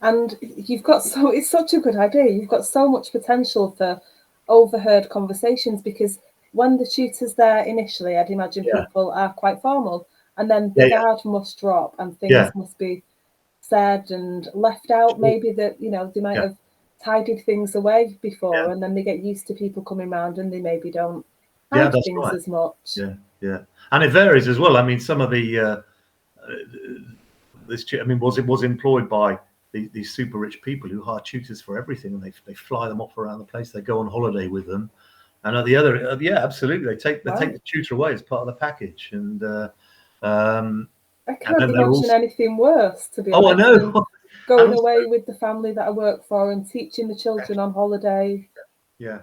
[SPEAKER 1] And it's such a good idea. You've got so much potential for overheard conversations, because when the tutor's there initially, I'd imagine people are quite formal, and then the guard must drop and things must be said and left out. Maybe that, they might have tidied things away before, and then they get used to people coming around and they maybe don't hide things as much.
[SPEAKER 2] Yeah. And it varies as well. I mean, some of the was employed by these super rich people who hire tutors for everything, and they fly them off around the place. They go on holiday with them, and at the other, absolutely, they take the tutor away as part of the package. And
[SPEAKER 1] I can't imagine anything worse, to be honest.
[SPEAKER 2] Oh, I know.
[SPEAKER 1] Going away with the family that I work for and teaching the children on holiday.
[SPEAKER 2] Yeah.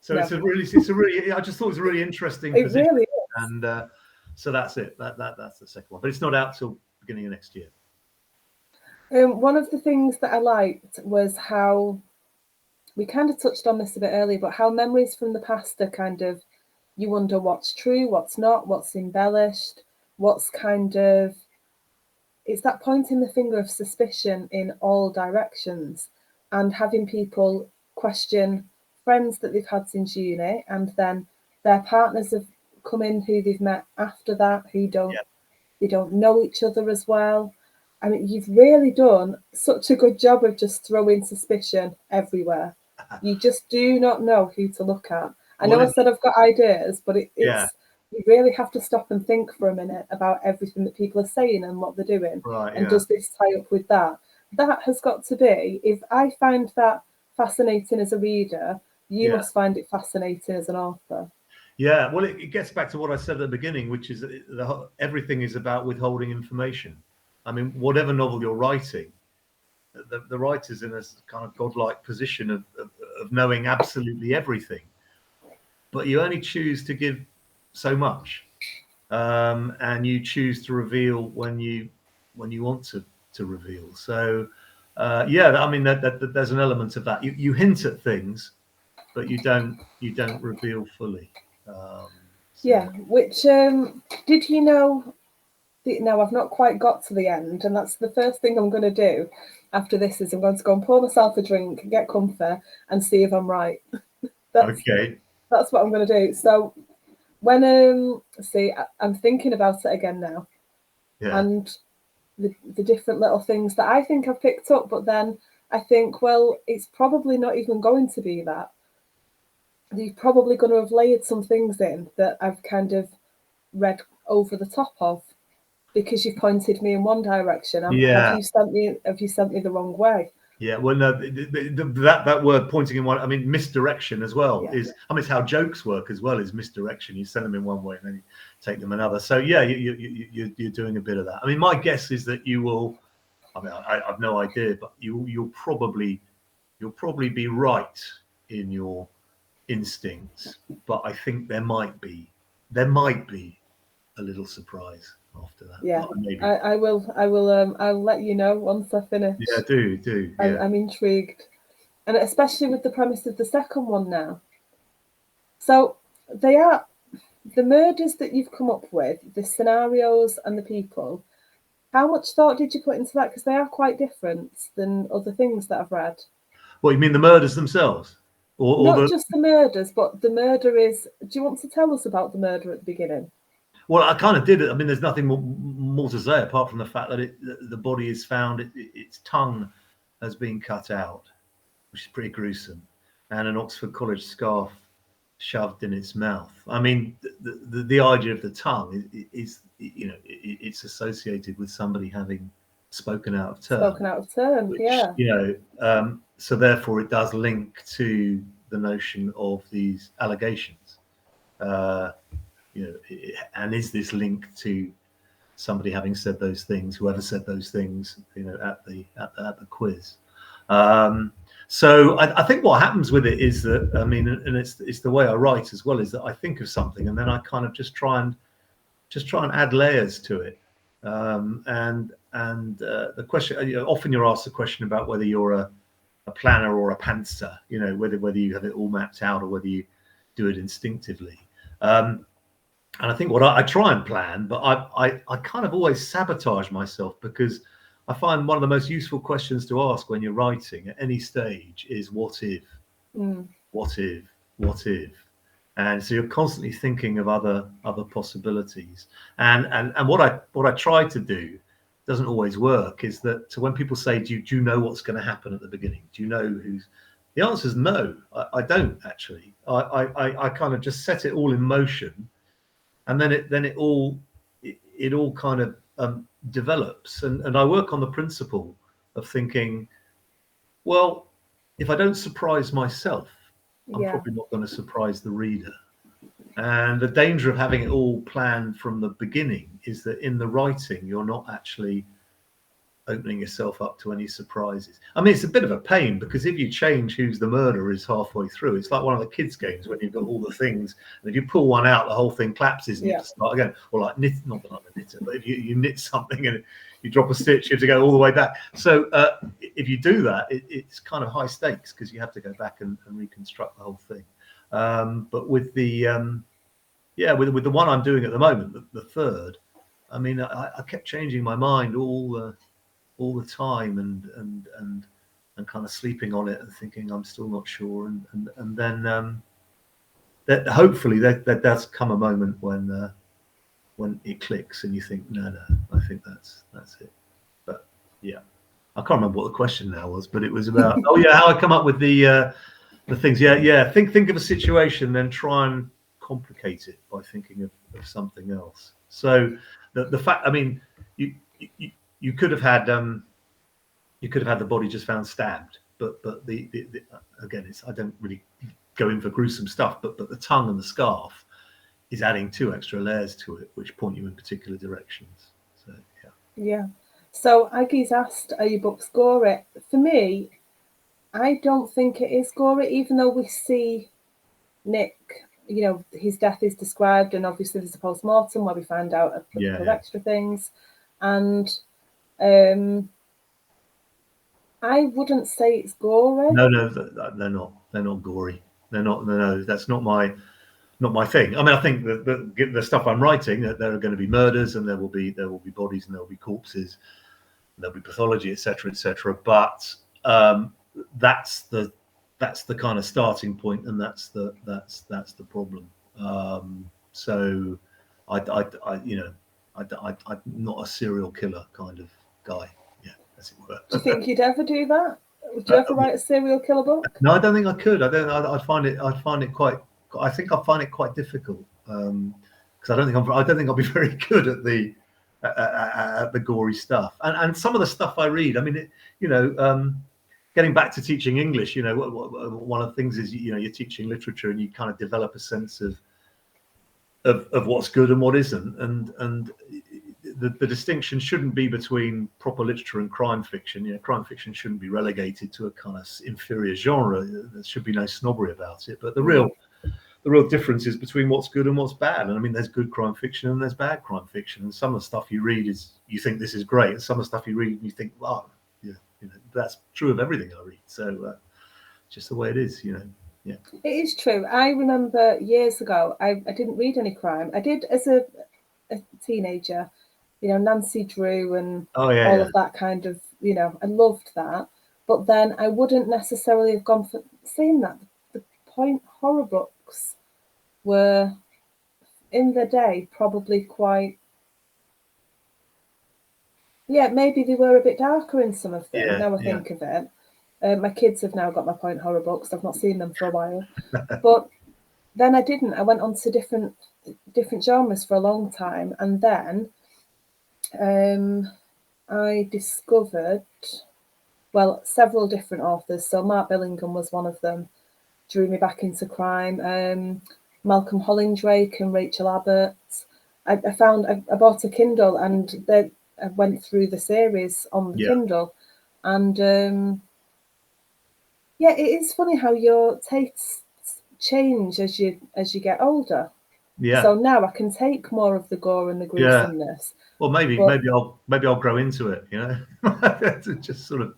[SPEAKER 2] So it's a really. I just thought it was a really interesting position.
[SPEAKER 1] Really is.
[SPEAKER 2] And so that's it. That's the second one, but it's not out till beginning of next year.
[SPEAKER 1] One of the things that I liked was how we kind of touched on this a bit earlier, but how memories from the past are kind of, you wonder what's true, what's not, what's embellished, what's kind of, it's that pointing the finger of suspicion in all directions, and having people question friends that they've had since uni, and then their partners have come in who they've met after that, who they don't know each other as well. I mean, you've really done such a good job of just throwing suspicion everywhere. You just do not know who to look at. I know I said I've got ideas, but it's you really have to stop and think for a minute about everything that people are saying and what they're doing.
[SPEAKER 2] Right,
[SPEAKER 1] and does this tie up with that? That has got to be, if I find that fascinating as a reader, you must find it fascinating as an author.
[SPEAKER 2] Yeah, well, it gets back to what I said at the beginning, which is that everything is about withholding information. I mean, whatever novel you're writing, the writer's in a kind of godlike position of knowing absolutely everything, but you only choose to give so much, and you choose to reveal when you want to reveal. So, I mean, that there's an element of that. You hint at things, but you don't reveal fully.
[SPEAKER 1] Which did you know? No, I've not quite got to the end, and that's the first thing I'm going to do after this. Is I'm going to go and pour myself a drink, get comfy, and see if I'm right. That's what I'm going to do. So when I'm thinking about it again now, and the different little things that I think I've picked up, but then I think, well, it's probably not even going to be that. You're probably going to have layered some things in that I've kind of read over the top of, because you've pointed me in one direction. Have you sent me the wrong way?
[SPEAKER 2] Yeah, well, no, that word pointing in one, I mean, misdirection as well is, I mean, it's how jokes work as well, is misdirection. You send them in one way and then you take them another. So yeah, you're doing a bit of that. I mean, my guess is that you will, I mean, I've no idea, but you'll probably be right in your instincts, but I think there might be a little surprise after that.
[SPEAKER 1] Yeah, I will. I'll let you know once I finish.
[SPEAKER 2] Yeah, do. Yeah.
[SPEAKER 1] I'm intrigued, and especially with the premise of the second one now. So they are the murders that you've come up with, the scenarios and the people. How much thought did you put into that? Because they are quite different than other things that I've read.
[SPEAKER 2] What, you mean the murders themselves? Or
[SPEAKER 1] not just the murders, but the murder is. Do you want to tell us about the murder at the beginning?
[SPEAKER 2] Well, I kind of did it. I mean, there's nothing more to say apart from the fact that the body is found, its tongue has been cut out, which is pretty gruesome, and an Oxford College scarf shoved in its mouth. I mean, the idea of the tongue is it's associated with somebody having spoken out of turn, which
[SPEAKER 1] yeah.
[SPEAKER 2] so therefore it does link to the notion of these allegations. And is this linked to somebody having said those things, whoever said those things, at the quiz? So I think what happens with it is that, I mean, and it's the way I write as well, is that I think of something and then I kind of just try and add layers to it. And the question, often you're asked the question about whether you're a planner or a pantser, whether you have it all mapped out or whether you do it instinctively. And I think what I try and plan, but I kind of always sabotage myself, because I find one of the most useful questions to ask when you're writing at any stage is what if, what if, what if, and so you're constantly thinking of other possibilities. And what I try to do, doesn't always work, is that when people say, do you know what's going to happen at the beginning? Do you know who's? The answer is no, I don't actually. I kind of just set it all in motion, and then it all kind of develops. And I work on the principle of thinking, well, if I don't surprise myself, I'm probably not going to surprise the reader. And the danger of having it all planned from the beginning is that in the writing, you're not actually opening yourself up to any surprises. I mean, it's a bit of a pain, because if you change who's the murderer is halfway through, it's like one of the kids' games when you've got all the things, and if you pull one out, the whole thing collapses and you have to start again. Or like knit, not like a knitter, but if you knit something and you drop a stitch, you have to go all the way back. So if you do that, it's kind of high stakes, because you have to go back and reconstruct the whole thing. But with the with the one I'm doing at the moment, the third, I mean, I kept changing my mind all the time, and kind of sleeping on it and thinking I'm still not sure, and then that hopefully there does come a moment when it clicks and you think, no, I think that's it. But yeah, I can't remember what the question now was, but it was about how I come up with the things. Think of a situation, then try and complicate it by thinking of something else. So the fact, I mean, you could have had the body just found stabbed, but the again, I don't really go in for gruesome stuff, but the tongue and the scarf is adding 2 extra layers to it, which point you in particular directions. So
[SPEAKER 1] yeah. So Aggie's asked, are your books gory? For me, I don't think it is gory, even though we see Nick, his death is described, and obviously there's a post-mortem where we find out a couple of extra things. And I wouldn't say it's gory.
[SPEAKER 2] No, they're not. They're not gory. They're not. No, that's not my thing. I mean, I think the stuff I'm writing, that there are going to be murders, and there will be bodies, and there will be corpses, and there'll be pathology, etc., etc. But that's the kind of starting point, and that's the problem. So I'm not a serial killer kind of guy, as it were.
[SPEAKER 1] Do you think you'd ever do that? Would you ever write a serial killer book?
[SPEAKER 2] No, I don't think I could. I find it quite difficult, because I don't think I'll be very good at the gory stuff. And some of the stuff I read, I mean, getting back to teaching English, one of the things is, you're teaching literature, and you kind of develop a sense of what's good and what isn't, and the distinction shouldn't be between proper literature and crime fiction. Crime fiction shouldn't be relegated to a kind of inferior genre. There should be no snobbery about it. But the real difference is between what's good and what's bad. And I mean, there's good crime fiction and there's bad crime fiction. And some of the stuff you read you think this is great, and some of the stuff you read and you think, wow, that's true of everything I read. So just the way it is, Yeah,
[SPEAKER 1] it is true. I remember years ago, I didn't read any crime. I did as a teenager, Nancy Drew and all of that kind of, I loved that. But then I wouldn't necessarily have gone for saying that. The point horror books were, in the day, probably quite, maybe they were a bit darker in some of them. Now I think of it. My kids have now got my point horror books. I've not seen them for a while. But then I didn't. I went on to different genres for a long time, and then I discovered, well, several different authors. So Mark Billingham was one of them, drew me back into crime. Malcolm Hollingdrake and Rachel Abbott. I bought a Kindle, and I went through the series on the Kindle, and yeah, it is funny how your tastes change as you get older.
[SPEAKER 2] Yeah.
[SPEAKER 1] So now I can take more of the gore and the gruesomeness.
[SPEAKER 2] Well, maybe I'll grow into it, you know. Just sort of.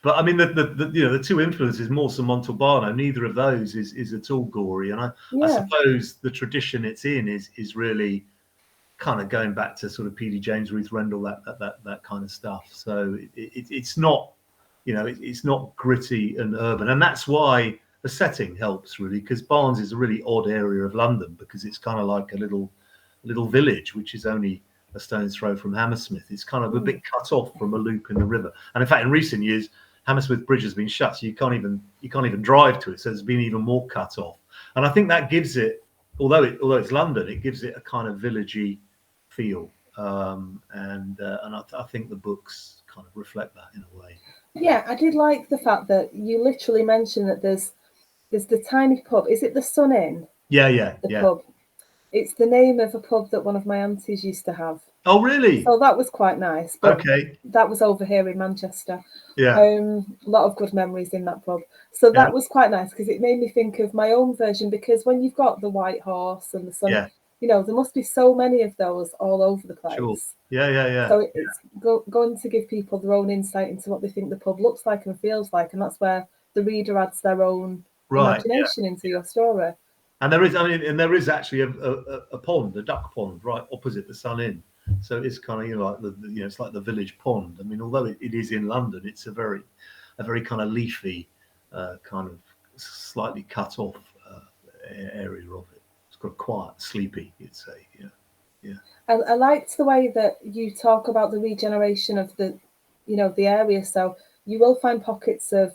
[SPEAKER 2] But I mean, the two influences, Morse and Montalbano, neither of those is at all gory, and I suppose the tradition it's in is really kind of going back to sort of P.D. James, Ruth Rendell, that kind of stuff. So it's not, you know, it's not gritty and urban, and that's why the setting helps really, because Barnes is a really odd area of London, because it's kind of like a little village which is only a stone's throw from Hammersmith. It's kind of a bit cut off from a loop in the river, and in fact, in recent years, Hammersmith Bridge has been shut, so you can't even drive to it. So it's been even more cut off, and I think that gives it, although it's London, it gives it a kind of villagey feel, and I think the books kind of reflect that in a way.
[SPEAKER 1] Yeah, I did like the fact that you literally mentioned that there's the tiny pub. Is it the Sun Inn?
[SPEAKER 2] Yeah.
[SPEAKER 1] Pub. It's the name of a pub that one of my aunties used to have.
[SPEAKER 2] Oh, really?
[SPEAKER 1] So that was quite nice. But
[SPEAKER 2] okay.
[SPEAKER 1] That was over here in Manchester.
[SPEAKER 2] Yeah.
[SPEAKER 1] A lot of good memories in that pub. So that was quite nice, because it made me think of my own version, because when you've got the White Horse and the Sun, you know, there must be so many of those all over the place.
[SPEAKER 2] Sure. Yeah.
[SPEAKER 1] So it's going to give people their own insight into what they think the pub looks like and feels like, and that's where the reader adds their own imagination into your story.
[SPEAKER 2] And there is actually a pond, a duck pond, right opposite the Sun Inn. So it's kind of, you know, like it's like the village pond. I mean, although it is in London, it's a very kind of leafy, kind of slightly cut off area of it. It's got quiet, sleepy, you'd say. Yeah.
[SPEAKER 1] I liked the way that you talk about the regeneration of the area. So you will find pockets of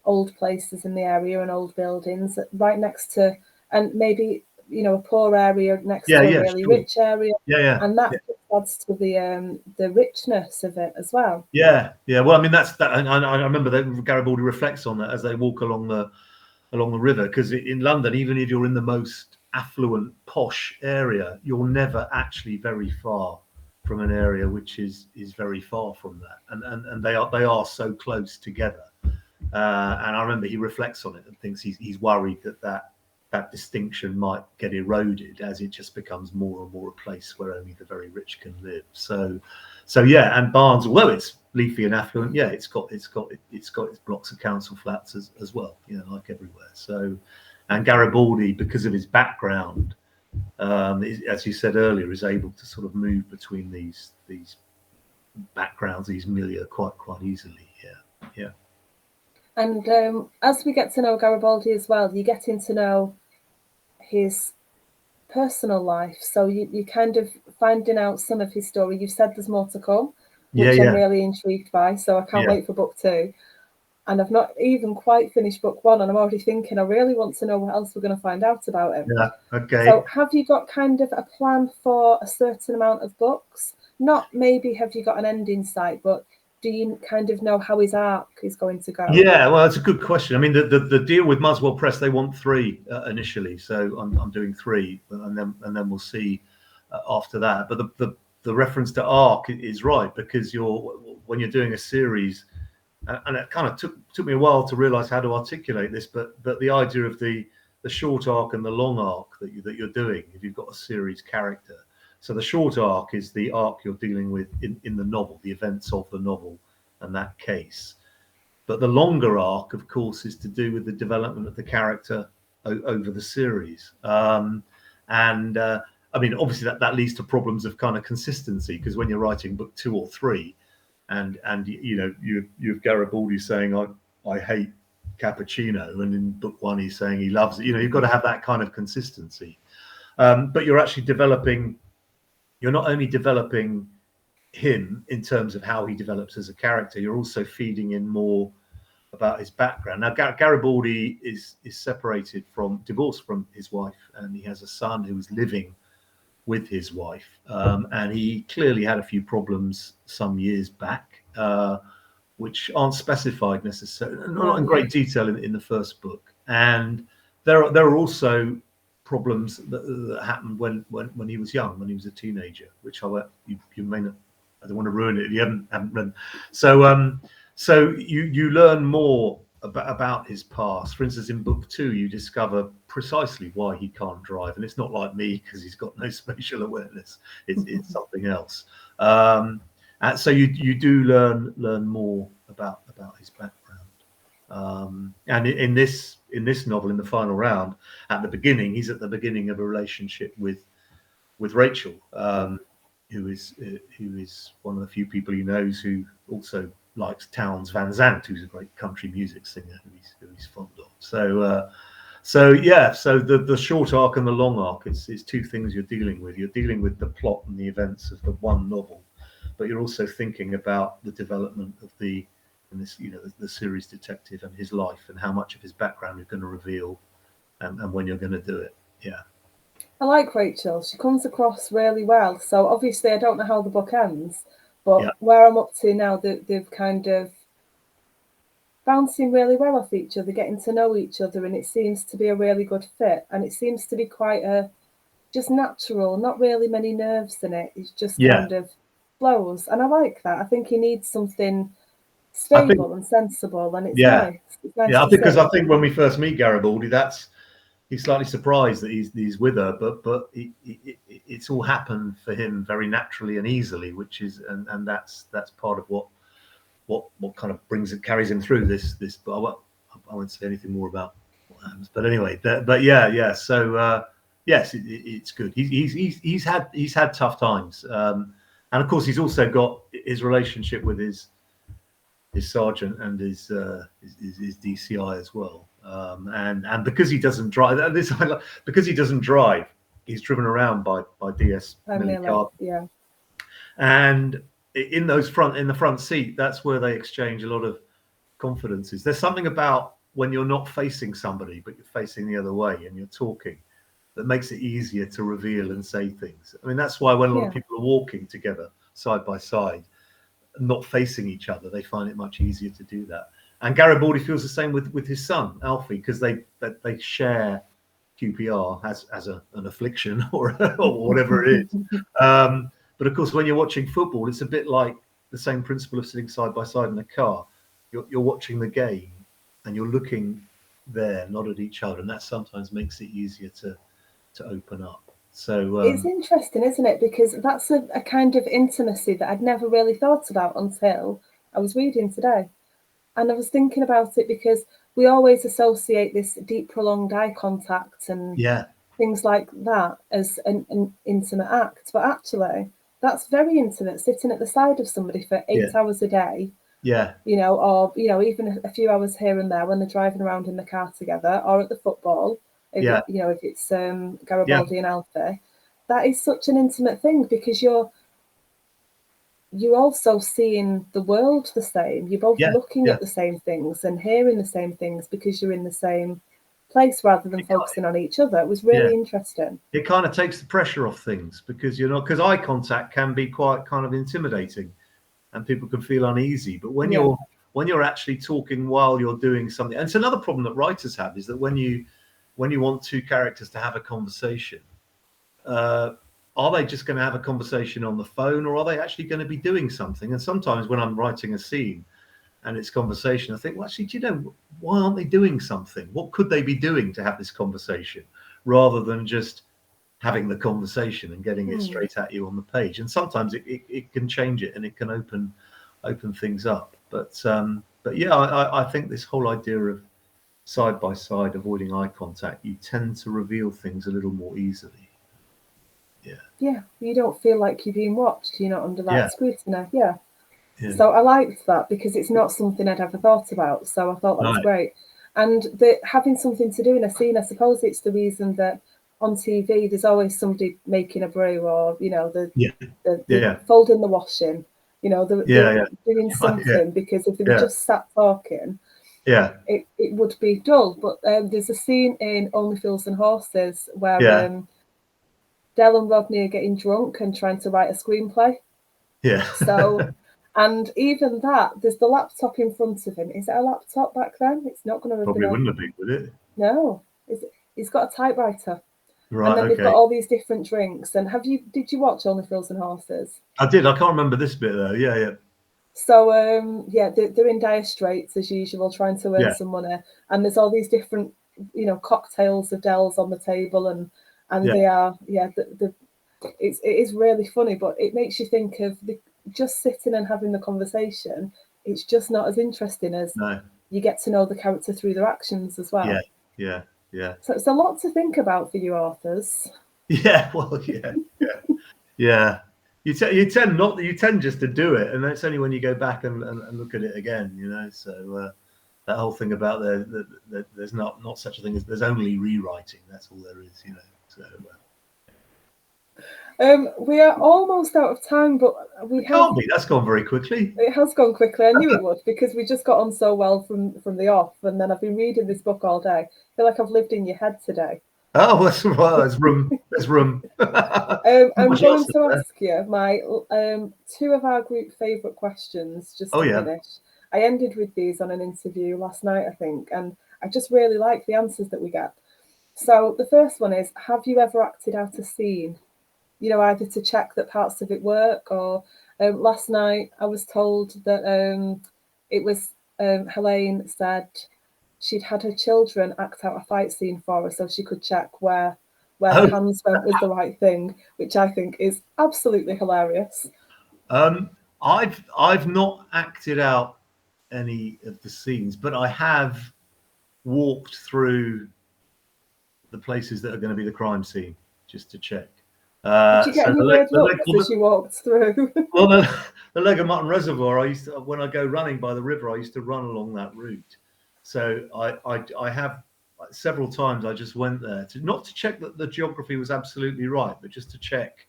[SPEAKER 1] old places in the area and old buildings right next to, and maybe, you know, a poor area next to a really rich area. And that adds to the richness of it as well.
[SPEAKER 2] Yeah. Well, I mean, that's that. I remember that Garibaldi reflects on that as they walk along the river, because in London, even if you're in the most affluent, posh area, you're never actually very far from an area which is very far from that, and they are so close together. And I remember he reflects on it and thinks he's worried that distinction might get eroded as it just becomes more and more a place where only the very rich can live. So yeah. And Barnes, although it's leafy and affluent, yeah, it's got its blocks of council flats as well, you know, like everywhere. So, and Garibaldi, because of his background, as you said earlier, is able to sort of move between these backgrounds, these milieu quite easily. Yeah.
[SPEAKER 1] And as we get to know Garibaldi as well, you're getting to know his personal life. So you're kind of finding out some of his story. You've said there's more to come, which I'm really intrigued by. So I can't wait for book 2. And I've not even quite finished book 1, and I'm already thinking I really want to know what else we're going to find out about him.
[SPEAKER 2] Yeah, okay.
[SPEAKER 1] So have you got kind of a plan for a certain amount of books? Not maybe have you got an end in sight, but do you kind of know how his arc is going to go?
[SPEAKER 2] Yeah, well, that's a good question. I mean, the deal with Muswell Press, they want 3 initially, so I'm doing 3, and then we'll see after that. But the reference to arc is right, because when you're doing a series, and it kind of took me a while to realize how to articulate this, but the idea of the short arc and the long arc that you're doing if you've got a series character. So the short arc is the arc you're dealing with in the novel, the events of the novel and that case. But the longer arc, of course, is to do with the development of the character over the series. I mean, obviously that leads to problems of kind of consistency, because when you're writing book 2 or 3, and you know, you have Garibaldi saying I hate cappuccino, and in book 1 he's saying he loves it. You know, you've got to have that kind of consistency. But you're actually developing. You're not only developing him in terms of how he develops as a character, you're also feeding in more his background. Now, Garibaldi is divorced from his wife, and he has a son who is living with his wife, and he clearly had a few problems some years back, which aren't specified necessarily, not in great detail in the first book. And there are also problems that happened when he was young, when he was a teenager, which you may not. I don't want to ruin it if you haven't read. So you learn more about his past. For instance, in book 2, you discover precisely why he can't drive, and it's not like me because he's got no spatial awareness. It's something else. And so you do learn more about his background. And in this novel, in the final round, he's at the beginning of a relationship with Rachel, who is one of the few people he knows who also likes Townes Van Zandt, who's a great country music singer who he's fond of. So the short arc and the long arc, it's two things you're dealing with. You're dealing with the plot and the events of the one novel, but you're also thinking about the development of the series detective and his life, and how much of his background you're going to reveal, and when you're going to do it. Yeah.
[SPEAKER 1] I like Rachel. She comes across really well. So obviously I don't know how the book ends, but where I'm up to now, they've kind of bouncing really well off each other, getting to know each other, and it seems to be a really good fit. And it seems to be quite just natural, not really many nerves in it. It's just kind of flows. And I like that. I think he needs something stable and sensible, and it's nice. It's nice
[SPEAKER 2] because I think when we first meet Garibaldi, he's slightly surprised that he's with her, but it's all happened for him very naturally and easily, which is and that's part of what kind of carries him through this. But I won't say anything more about what happens. But anyway, So yes, it's good. He's had tough times, and of course he's also got his relationship with his sergeant and his DCI as well. And because he doesn't drive, because he doesn't drive, he's driven around by DS Millicar.
[SPEAKER 1] Yeah.
[SPEAKER 2] And in the front seat, that's where they exchange a lot of confidences. There's something about when you're not facing somebody, but you're facing the other way and you're talking, that makes it easier to reveal and say things. I mean, that's why when a lot of people are walking together side by side, not facing each other, they find it much easier to do that. And Garibaldi feels the same with his son Alfie, because they share QPR as an affliction or whatever it is. But of course, when you're watching football, it's a bit like the same principle of sitting side by side in a car. You're watching the game and you're looking there, not at each other, and that sometimes makes it easier to open up. So
[SPEAKER 1] it's interesting, isn't it? Because that's a kind of intimacy that I'd never really thought about until I was reading today. And I was thinking about it because we always associate this deep, prolonged eye contact and things like that as an intimate act. But actually, that's very intimate, sitting at the side of somebody for 8 hours a day.
[SPEAKER 2] Yeah.
[SPEAKER 1] Or even a few hours here and there when they're driving around in the car together, or at the football. If it's Garibaldi and Alfie, that is such an intimate thing, because you're also seeing the world the same. You're both looking at the same things and hearing the same things because you're in the same place rather than focusing on each other. It was really interesting.
[SPEAKER 2] It kind of takes the pressure off things, because because eye contact can be quite kind of intimidating and people can feel uneasy. But when you're actually talking while you're doing something, and it's another problem that writers have, is that when you want two characters to have a conversation, are they just going to have a conversation on the phone, or are they actually going to be doing something? And sometimes when I'm writing a scene and it's conversation, I think, well, actually, do you know, why aren't they doing something? What could they be doing to have this conversation, rather than just having the conversation and getting it straight at you on the page? And sometimes it can change it, and it can open things up. But yeah, I think this whole idea of side by side, avoiding eye contact, you tend to reveal things a little more easily.
[SPEAKER 1] Yeah, you don't feel like you're being watched. You're not under that scrutiny. Yeah. So I liked that, because it's not something I'd ever thought about. So I thought that was great. And having something to do in a scene, I suppose it's the reason that on TV there's always somebody making a brew, or the folding the washing. They're doing something, because if they were just sat talking,
[SPEAKER 2] Yeah.
[SPEAKER 1] it would be dull. But there's a scene in Only Fools and Horses where
[SPEAKER 2] Yeah.
[SPEAKER 1] Del and Rodney are getting drunk and trying to write a screenplay.
[SPEAKER 2] Yeah.
[SPEAKER 1] So, and even that, there's the laptop in front of him. Is it a laptop back then? It's not going to have
[SPEAKER 2] Probably
[SPEAKER 1] been
[SPEAKER 2] wouldn't have been, would it?
[SPEAKER 1] No. He's got a typewriter.
[SPEAKER 2] Right.
[SPEAKER 1] And then they've
[SPEAKER 2] Okay.
[SPEAKER 1] got all these different drinks. And did you watch Only Fools and Horses?
[SPEAKER 2] I did. I can't remember this bit though. Yeah. Yeah.
[SPEAKER 1] So they're in dire straits as usual, trying to earn
[SPEAKER 2] Yeah.
[SPEAKER 1] some money. And there's all these different, cocktails of Dells on the table, and
[SPEAKER 2] Yeah.
[SPEAKER 1] they are it is really funny, but it makes you think of just sitting and having the conversation. It's just not as interesting as
[SPEAKER 2] No.
[SPEAKER 1] you get to know the character through their actions as well.
[SPEAKER 2] Yeah. Yeah. Yeah.
[SPEAKER 1] So it's a lot to think about for you authors.
[SPEAKER 2] Yeah. Well. Yeah. Yeah. Yeah. You tend just to do it, and it's only when you go back and look at it again, So that whole thing about there's not such a thing as there's only rewriting. That's all there is, So
[SPEAKER 1] We are almost out of time, but
[SPEAKER 2] it can't be. That's gone very quickly.
[SPEAKER 1] It has gone quickly. I knew it would, because we just got on so well from the off, and then I've been reading this book all day. I feel like I've lived in your head today.
[SPEAKER 2] Oh, that's right. There's room. There's room.
[SPEAKER 1] I'm going to ask you my two of our group favourite questions just to finish. I ended with these on an interview last night, I think, and I just really like the answers that we get. So the first one is, have you ever acted out a scene? Either to check that parts of it work, or last night I was told that it was Helene said she'd had her children act out a fight scene for her so she could check where the hands went was the right thing, which I think is absolutely hilarious.
[SPEAKER 2] I've not acted out any of the scenes, but I have walked through the places that are going to be the crime scene just to check.
[SPEAKER 1] Did you get any weird looks as you walked through?
[SPEAKER 2] Well, the Leg of Mutton Reservoir, when I go running by the river, I used to run along that route. So I have several times I just went there not to check that the geography was absolutely right, but just to check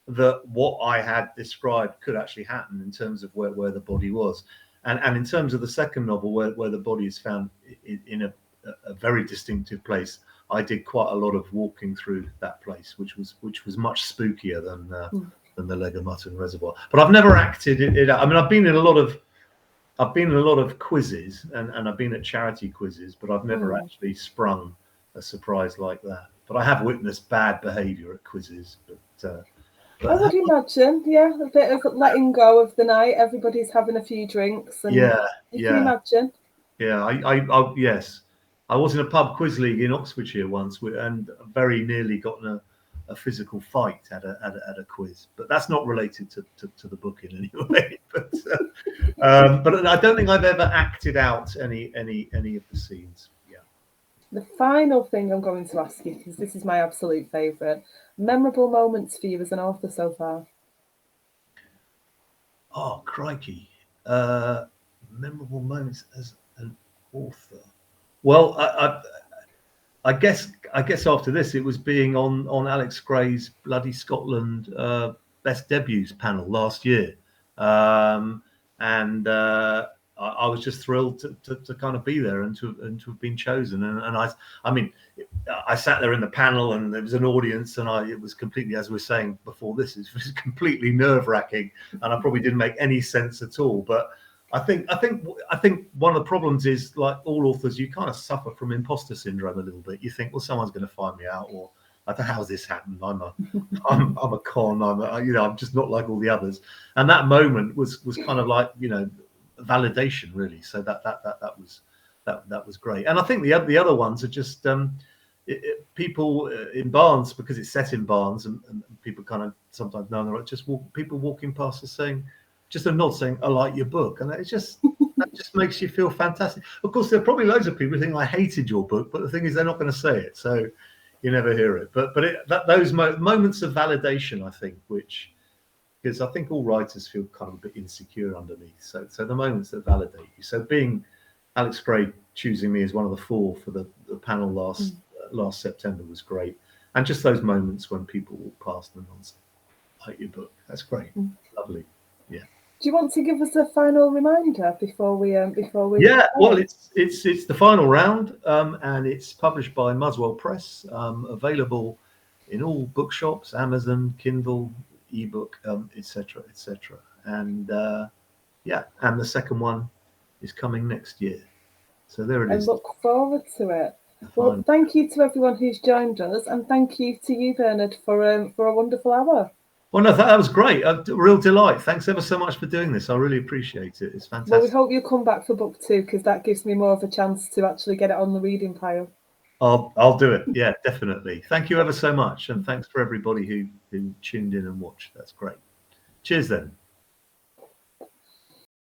[SPEAKER 2] that what I had described could actually happen in terms of where the body was. And in terms of the second novel, where the body is found in a very distinctive place, I did quite a lot of walking through that place, which was much spookier than the Leg of Mutton Reservoir. But I've never acted it out. I mean, I've been in a lot of quizzes, and I've been at charity quizzes, but I've never actually sprung a surprise like that. But I have witnessed bad behaviour at quizzes. But
[SPEAKER 1] I would imagine, a bit of letting go of the night. Everybody's having a few drinks, and you can imagine.
[SPEAKER 2] Yeah, yes. I was in a pub quiz league in Oxfordshire once, and very nearly got in a physical fight at a quiz. But that's not related to the book in any way. But I don't think I've ever acted out any of the scenes. Yeah.
[SPEAKER 1] The final thing I'm going to ask you, because this is my absolute favourite, memorable moments for you as an author so far.
[SPEAKER 2] Oh, crikey! Memorable moments as an author. Well, I guess after this, it was being on Alex Gray's Bloody Scotland Best Debuts panel last year, and I was just thrilled to kind of be there and to have been chosen. And I mean, I sat there in the panel, and there was an audience, and it was completely, as we were saying before this, it was completely nerve-wracking, and I probably didn't make any sense at all, but. I think one of the problems is, like all authors, you kind of suffer from imposter syndrome a little bit. You think, well, someone's going to find me out, or I don't know how's this happened. I'm a con. I'm just not like all the others. And that moment was kind of like validation, really. So that was great. And I think the other ones are just people in Barnes, because it's set in Barnes, and people kind of sometimes know they're just people walking past us saying. Just a nod saying, I like your book. And that just makes you feel fantastic. Of course, there are probably loads of people who think I hated your book, but the thing is, they're not going to say it. So you never hear it. But those moments of validation, I think, because I think all writers feel kind of a bit insecure underneath. So the moments that validate you. So being Alex Gray choosing me as one of the 4 for the panel last September was great. And just those moments when people walk past and say, I like your book. That's great. Lovely. Yeah.
[SPEAKER 1] Do you want to give us a final reminder before we
[SPEAKER 2] Yeah, well, it's the final round, and it's published by Muswell Press, available in all bookshops, Amazon, Kindle, ebook, etc., etc. And yeah, and the second one is coming next year. So there it
[SPEAKER 1] I
[SPEAKER 2] is.
[SPEAKER 1] look forward to it.
[SPEAKER 2] The
[SPEAKER 1] Well,
[SPEAKER 2] final.
[SPEAKER 1] thank you to everyone who's joined us, and thank you to you, Bernard, for a wonderful hour.
[SPEAKER 2] Well, no, that was great. A real delight. Thanks ever so much for doing this. I really appreciate it. It's fantastic.
[SPEAKER 1] Well, we hope you come back for book 2, because that gives me more of a chance to actually get it on the reading pile.
[SPEAKER 2] I'll do it. Yeah, definitely. Thank you ever so much, and thanks for everybody who tuned in and watched. That's great. Cheers then.